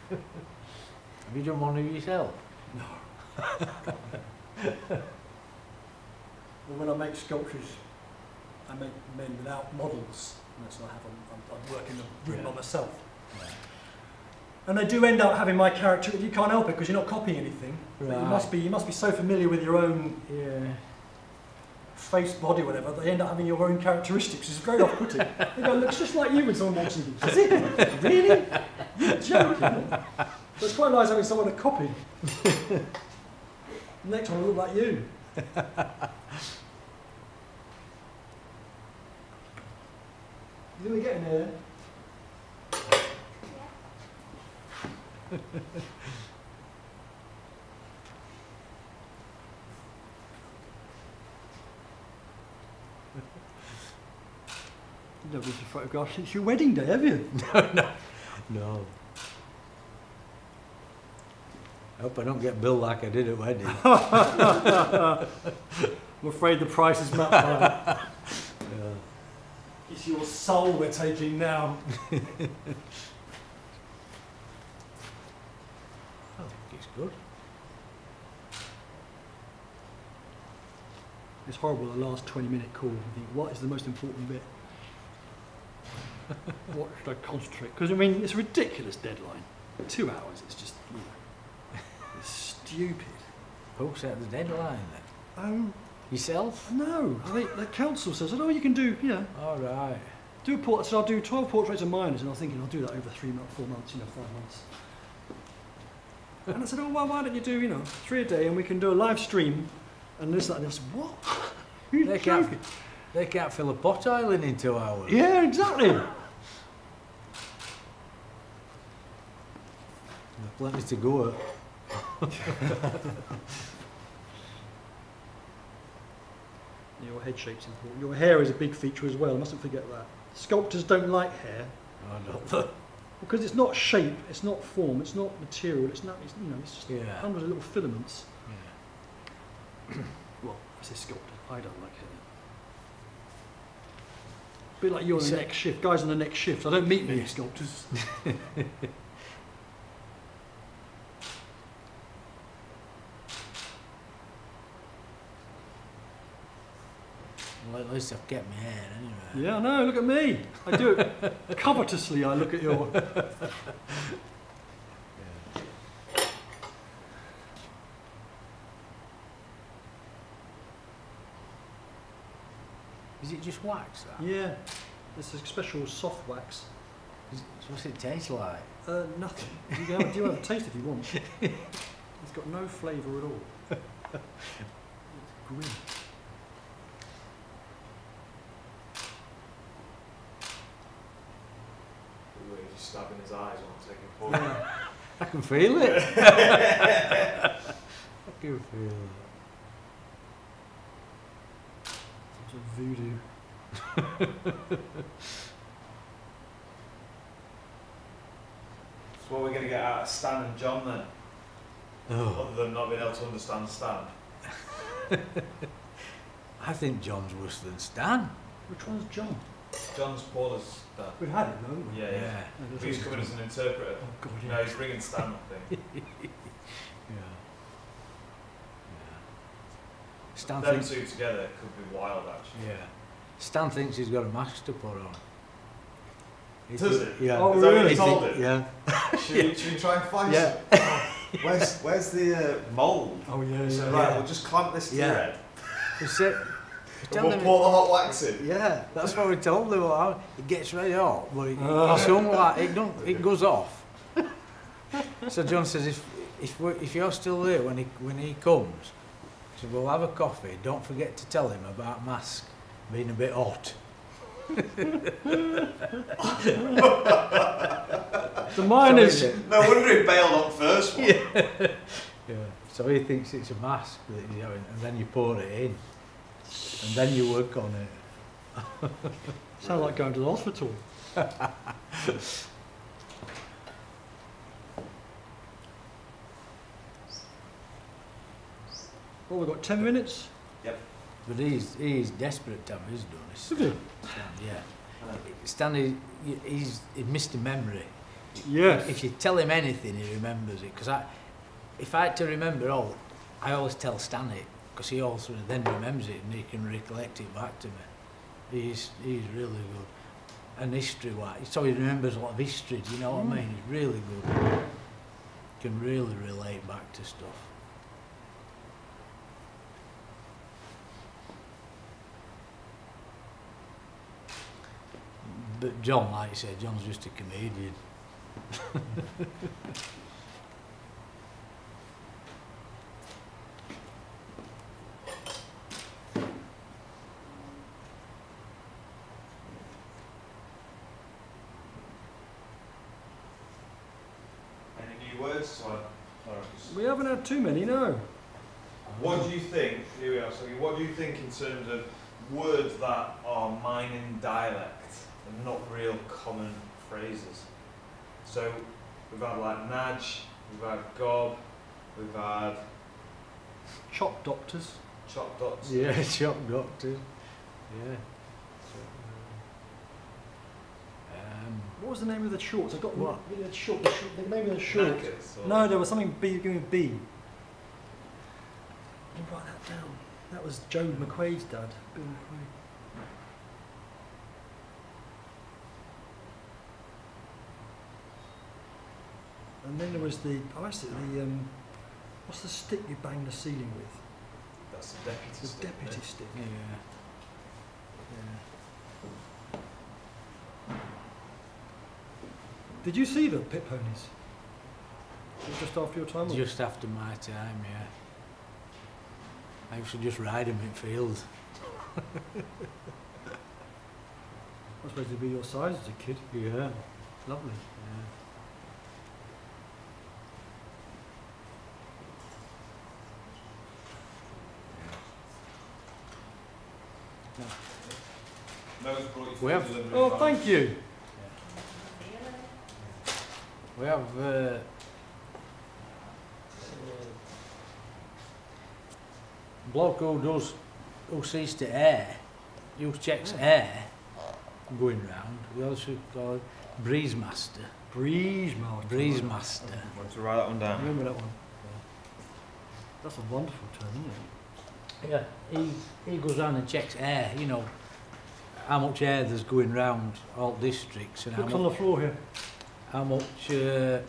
Have you done one of yourself? No. Well, when I make sculptures, I make men without models. And that's what I have. I'm working the room by myself. Yeah. And they do end up having my character. You can't help it because you're not copying anything. But Right. you must be so familiar with your own face, body, whatever. They end up having your own characteristics. It's very off-putting. They go, looks just like you when someone walks in. Does it? Really? You're joking. So it's quite nice having someone to copy. Next one will look like you. You think we're getting there? You've never been to photograph since your wedding day, have you? No. I hope I don't get billed like I did at wedding. I'm afraid the price is mapped by. Yeah. It's your soul we're taking now. I think it's good. It's horrible, the last 20-minute call. You think, what is the most important bit? What should I concentrate? Because, I mean, it's a ridiculous deadline. 2 hours, it's just, you know, it's stupid. Who set the deadline then? Yourself? No, the council says, oh, you can do, you know, All right. do a portrait. So I'll do 12 portraits of miners, and I'm thinking I'll do that over 3 months, 4 months, 5 months. And I said, oh, well, why don't you do, 3 a day, and we can do a live stream, and this, that, and I said, what? You're They joking. can't fill a pot island in 2 hours. Yeah, exactly. There's plenty to go at. Your head shape's important. Your hair is a big feature as well. Mustn't forget that. Sculptors don't like hair I don't know. because it's not shape, it's not form, it's not material. It's not. It's, it's just Yeah. hundreds of little filaments. Yeah. Well, I say sculptor. I don't like it. A bit like you on the So- next shift. Guys on the next shift. I don't meet many sculptors. Well, at least I've kept my hair anyway. Yeah, I know. Look at me. I do it covetously. I look at your. Is it just wax that? Yeah, it's a special soft wax. What's it taste like? Nothing. You can have a taste if you want. It's got no flavour at all. It's grim. The way he's just stabbing his eyes while I'm taking photos. I can feel it. I can feel it. It's a voodoo. So what are we going to get out of Stan and John then? Oh, Other than not being able to understand Stan. I think John's worse than Stan. Which one's John? John's Paula's Stan. We've had him, haven't we? Yeah, yeah. Oh, He's coming as an interpreter. Oh, God, No, yeah. he's bringing Stan, I think. Yeah. Stan Them thinks. two together could be wild, actually. Yeah. Stan thinks he's got a mask to put on. He Does thi- he? Yeah. Oh, Is that what really? you told him? Yeah. Should we try and find Yeah. some? Where's the mould? Oh, yeah, So, yeah. right, Yeah. we'll just clamp this to Yeah. your head. He said, And we'll pour the hot wax in. yeah, that's what we told him. It gets very hot, but Oh. it's like it goes off. So John says, if you're still there when he comes, he said, we'll have a coffee. Don't forget to tell him about mask being a bit hot. The miners. So No wonder he bailed on first one. yeah. So he thinks it's a mask that he's having, and then you pour it in, and then you work on it. Sound like going to the hospital. Well, we've got 10 minutes. But he's desperate to have his done. It's Is he? Stan, yeah. Stan, he's missed a memory. Yes. If you tell him anything, he remembers it. Because if I had to remember all I always tell Stan it, because he also then remembers it and he can recollect it back to me. He's really good. And history-wise, so he remembers a lot of history, do you know what I mean? He's really good. Can really relate back to stuff. But John, like you said, John's just a comedian. Any new words to add, Laurence? We haven't had too many, no. What do you think, here we are, so what do you think in terms of words that are mining dialect and not real common phrases? So we've had like nudge, we've had gob, we've had Chop doctors. chop dots. Yeah, shop doctor. Yeah. What was the name of the shorts? I got What? the name of the shorts. Knackers or- No, there was something beginning with B. Let me write that down. That was Joe McQuaid's dad. Bill McQuaid. And then there was the, what's the stick you bang the ceiling with? That's the deputy The stick, deputy mate. stick. Yeah. Did you see the pit ponies? Was it just after your time? or- Just after my time, yeah. I used to just ride them in field. I suppose they'd be your size as a kid. Yeah. Lovely. Yeah. No's brought you We have- food delivery Oh, advice. thank you. We have bloke who sees to air, who checks air going round. We also call it breeze master. Breeze master. Breeze master. Want to write that one I down? remember that one. That's a wonderful term, isn't it? Yeah, he goes round and checks air. You know how much air there's going round all districts and Looks on the floor here. how much how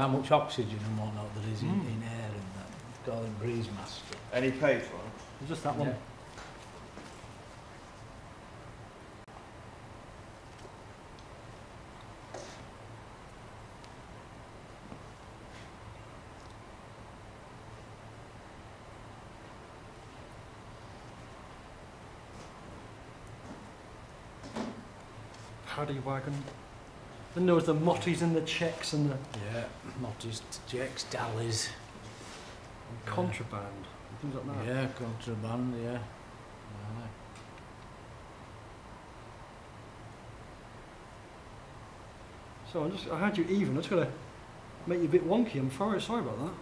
much oxygen and whatnot there is in air and that. Call him breeze master. Any page one? It's just that one. Yeah. Paddy wagon. Then there was the motties and the checks and the Yeah, not just checks, tallies. contraband and things like that. Yeah, contraband, yeah. Aye. So I had you even. I just got to make you a bit wonky. I'm sorry about that.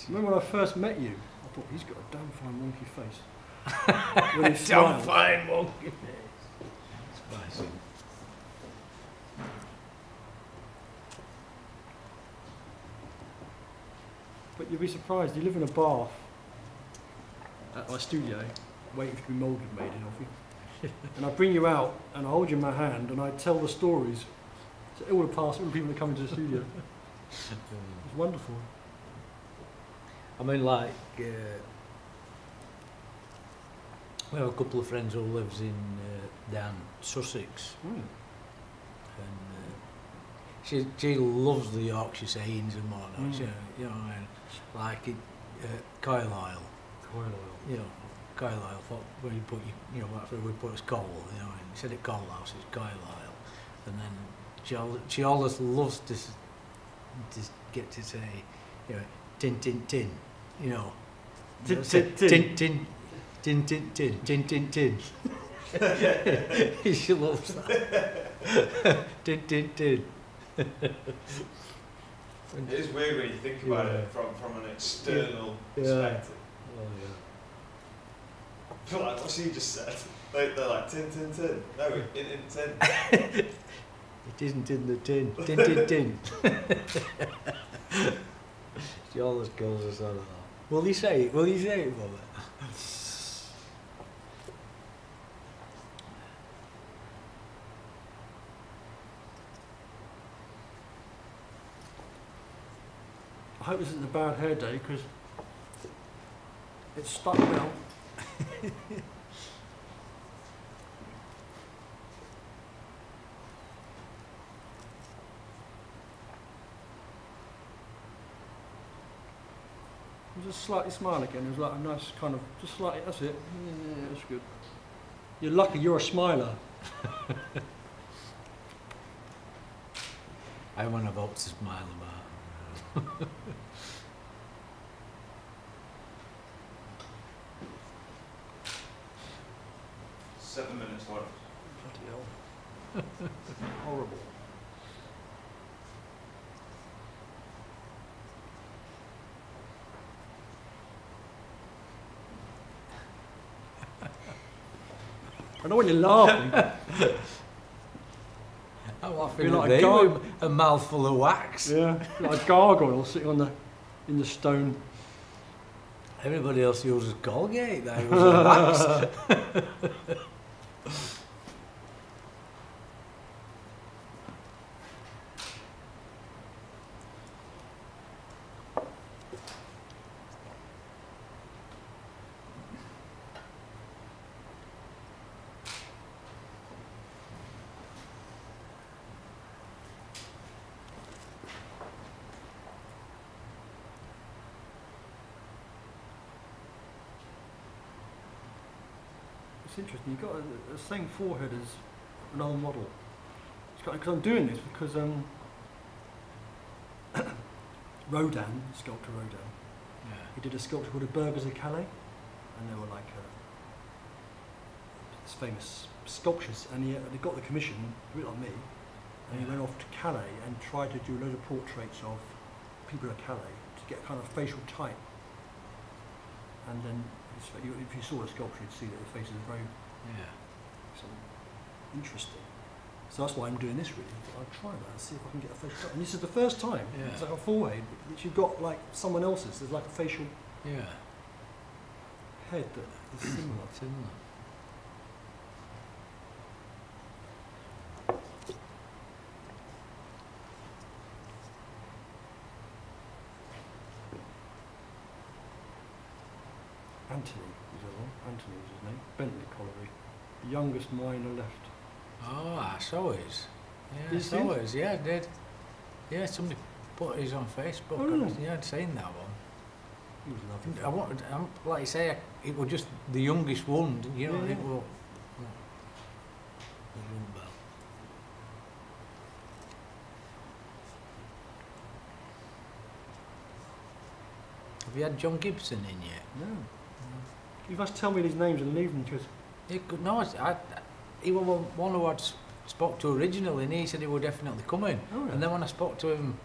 Remember when I first met you? I thought he's got a damn fine wonky face. When he Damn smiles. fine monkey face. Spicy. But you'd be surprised. You live in a bath at my studio, waiting to be moulded made in of you. And I bring you out and I hold you in my hand and I tell the stories to all the past, all the people that come into the studio. It's wonderful. I mean, like, we have a couple of friends who lives in down Sussex, Mm. and she loves the Yorkshire sayings and whatnot. She, you know, what I mean, like it, coil oil. Coil oil. You know, coil oil. For where you put that's where we put as coal. You know, and instead of coal house, it's coil oil. And then she always loves to get to say, you know, tin tin tin. You know, Tin, say, tin, tin. tin tin tin tin tin tin tin. She loves that. Tin tin tin. It is weird when you think about Yeah. it from an external Yeah. perspective. Oh yeah. I feel like what you just said. They're like tin tin tin. No, in tin. It isn't in the tin. Tin tin tin. You're as good as I know. Will you say it? Will you say it, Bobby? I hope this isn't a bad hair day because it's stuck well. Just slightly smile again. There's like a nice kind of, just slightly, that's it. Yeah, that's good. You're lucky, you're a smiler. I want about to smile about. 7 minutes left. Bloody hell. Horrible. I know when you're laughing. I'm laughing You're at like thee a with a mouthful of wax. Yeah, like a gargoyle sitting on in the stone. Everybody else uses Colgate, they use wax. It's interesting. You've got the same forehead as another model. Because I'm doing this because Rodin, sculptor Rodin, he did a sculpture called the Burghers of Calais, and they were like these famous sculptures. And they got the commission, a bit like me, and he went off to Calais and tried to do a load of portraits of people of Calais to get kind of facial type. And then, if you saw the sculpture, you'd see that the face is very sort of interesting. So that's why I'm doing this really. I'll try that and see if I can get a facial type. And this is the first time. It's like a forehead, which you've got like someone else's. There's like a facial head that is similar. Anthony was the one. Anthony was his name. Bentley Colliery. The youngest miner left. Oh, I saw his. Yeah, Did you I see saw it? his. Yeah, I did. Yeah, somebody put his on Facebook. Oh, really? Yeah, I'd seen that one. He was lovely. I wanted, like you say, it was just the youngest one, you know, Yeah. it was. The young bell. Have you had John Gibson in yet? No. You must tell me these names and leave them because No, he was one who I'd spoke to originally, and he said he would definitely come in. Oh, yeah. And then when I spoke to him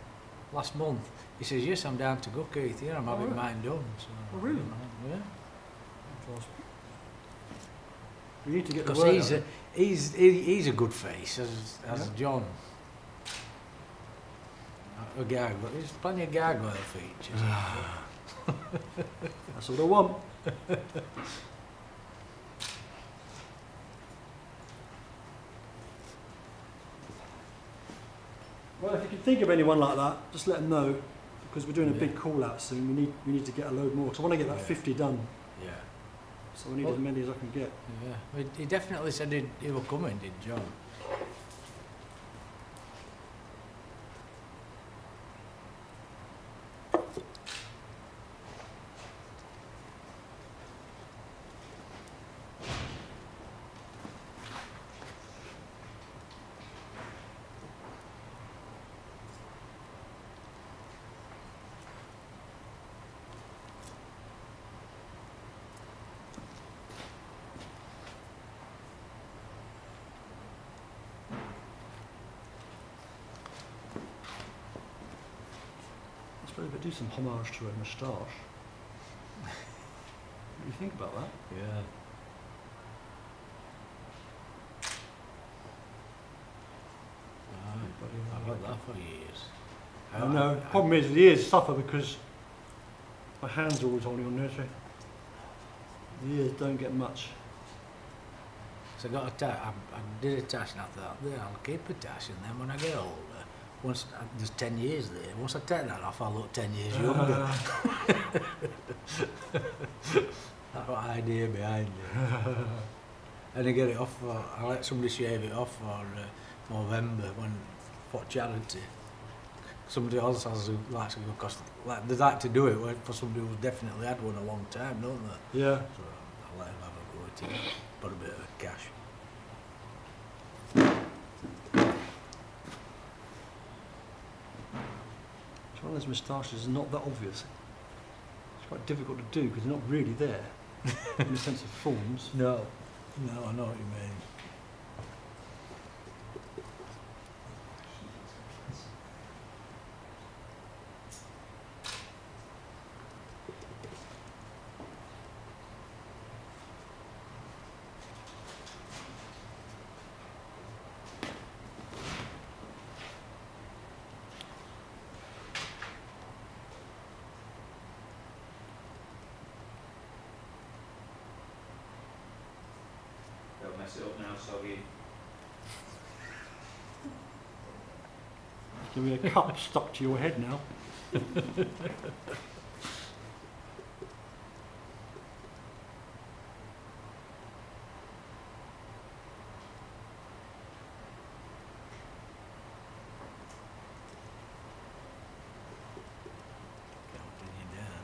last month, he says, "Yes, I'm down to go, Keith. Yeah, I'm having right. mine done." So, Oh, really? Yeah. we need to get the Because word out. he's a good face, as Yeah. John. A gargoyle. There's plenty of gargoyle features. That's all I want. Well, if you can think of anyone like that, just let them know, because we're doing a big call out soon. We need to get a load more. So I want to get that 50 done. Yeah. So I need as many as I can get. Yeah. He definitely said he was coming, did John? I suppose we do some homage to a moustache. What do you think about that? Yeah. I've had that for years. I know. Problem is, the ears suffer because My hands are always holding on there, so the ears don't get much. So I got a tash. I did a tash and I thought, yeah, I'll keep a tash, and then when I get older, once there's 10 years there, once I take that off, I look 10 years younger. That's what idea behind it. And I get it off. I let somebody shave it off for November for charity. Somebody else likes to go because they like to do it for somebody who's definitely had one a long time, don't they? Yeah. So I'll let them have a go at it. Got a bit of cash. One of those moustaches is not that obvious. It's quite difficult to do because they're not really there in the sense of forms. No, I know what you mean. Don't mess it up now, Soggy. Give me a cup stuck to your head now. Helping you down.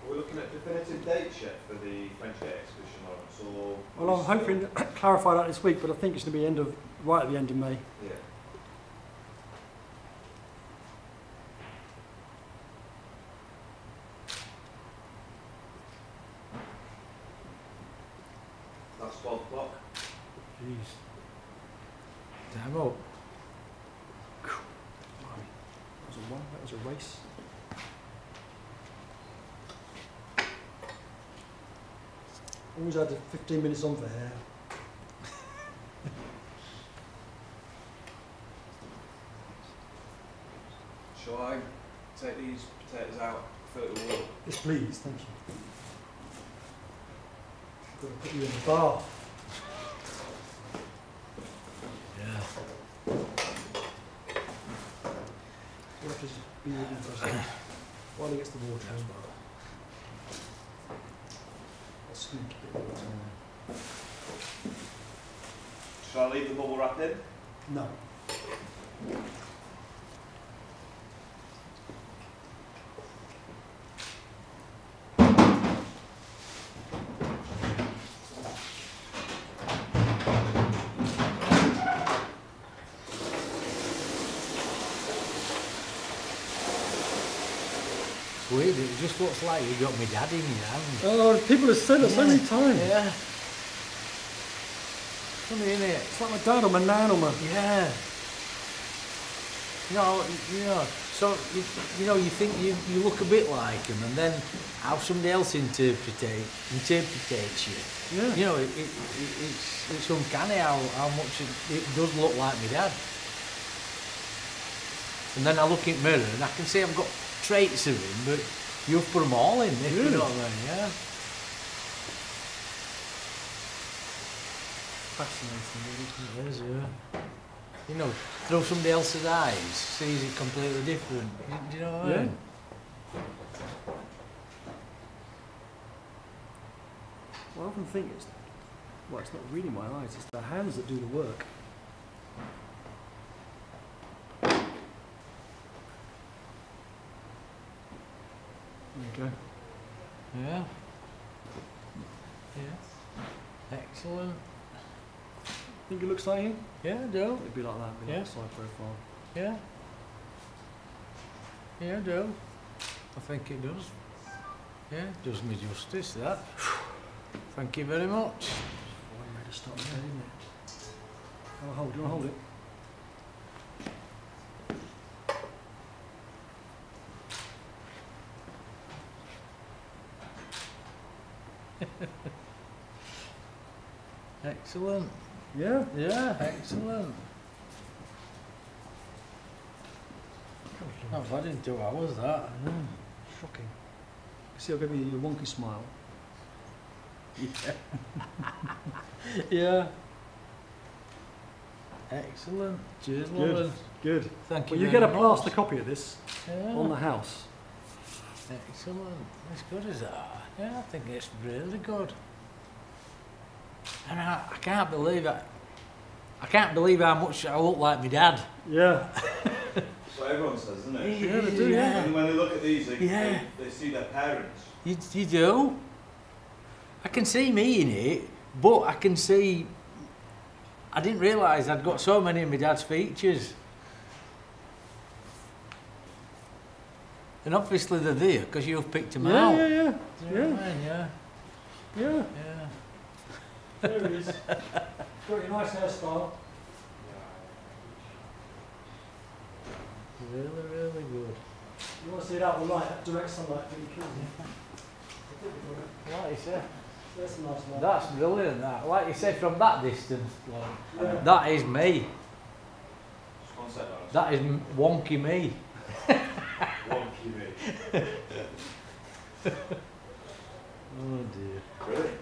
We're looking at definitive dates yet for the French Gate exhibition, Laurence, or... Well, I'm hoping to clarify that this week, but I think it's going to be right at the end of May. Yeah. That's 12 o'clock. Jeez. Time up. That was a one. That was a race. Always had 15 minutes on for hair. Shall I take these potatoes out for the wool? Yes, please. Thank you. Got to put you in the bath. Yeah. You have to just be with him for a second while he gets the water. I'll sneak a bit of water in Shall I leave the bubble wrap in? there. No. Weird, it just looks like you got my dad in your hand. Oh, people have said that so many times. Yeah. Funny, isn't it? It's like my dad or my nan or my... Yeah. So you think you look a bit like him, and then how somebody else interpretates you. Yeah. You know, it's uncanny how much it does look like my dad. And then I look in the mirror and I can see I've got traits of him, but you've put them all in, if you know what I mean, yeah. Fascinating, really. It is, yeah. You know, through somebody else's eyes, sees it completely different. Do you know what I mean? Well, I often think it's not really my eyes, it's the hands that do the work. There you go. Yeah. Yeah. Excellent. Think it looks like him? Yeah, I do. It'd be like that, be Yeah. like a side profile. Yeah. Yeah, I do. I think it does. Yeah, it does me justice, that. Thank you very much. Well, you made a stop there, didn't it? Oh, hold, do you want to hold it? Excellent. Yeah. Yeah, excellent. Not bad in 2 hours, that. Shocking. See, I'll give you your wonky smile. Yeah. Yeah. Excellent. Cheers, Good. Lauren. Good. Thank you Well, you very get a much. plaster copy of this Yeah. on the house. Excellent. As good as that. Yeah, I think it's really good. And I can't believe it. I can't believe how much I look like my dad. Yeah. That's what everyone says, isn't it? Yeah, they do, yeah. And when they look at these, Yeah. they see their parents. You do? I can see me in it, but I can see... I didn't realise I'd got so many of my dad's features. And obviously they're there, because you've picked them out. Yeah, yeah, Do you know yeah. what I mean? Yeah. Yeah. Yeah. There it is. Got your nice hairstyle. Really, really good. You want to see it out of the light, that direct sunlight really kills you. Like you said. That's a nice light. That's brilliant, that. Like you said, from that distance, like, Yeah. that is me. Just concept art. That is wonky me. Wonky me. Oh dear. Brilliant.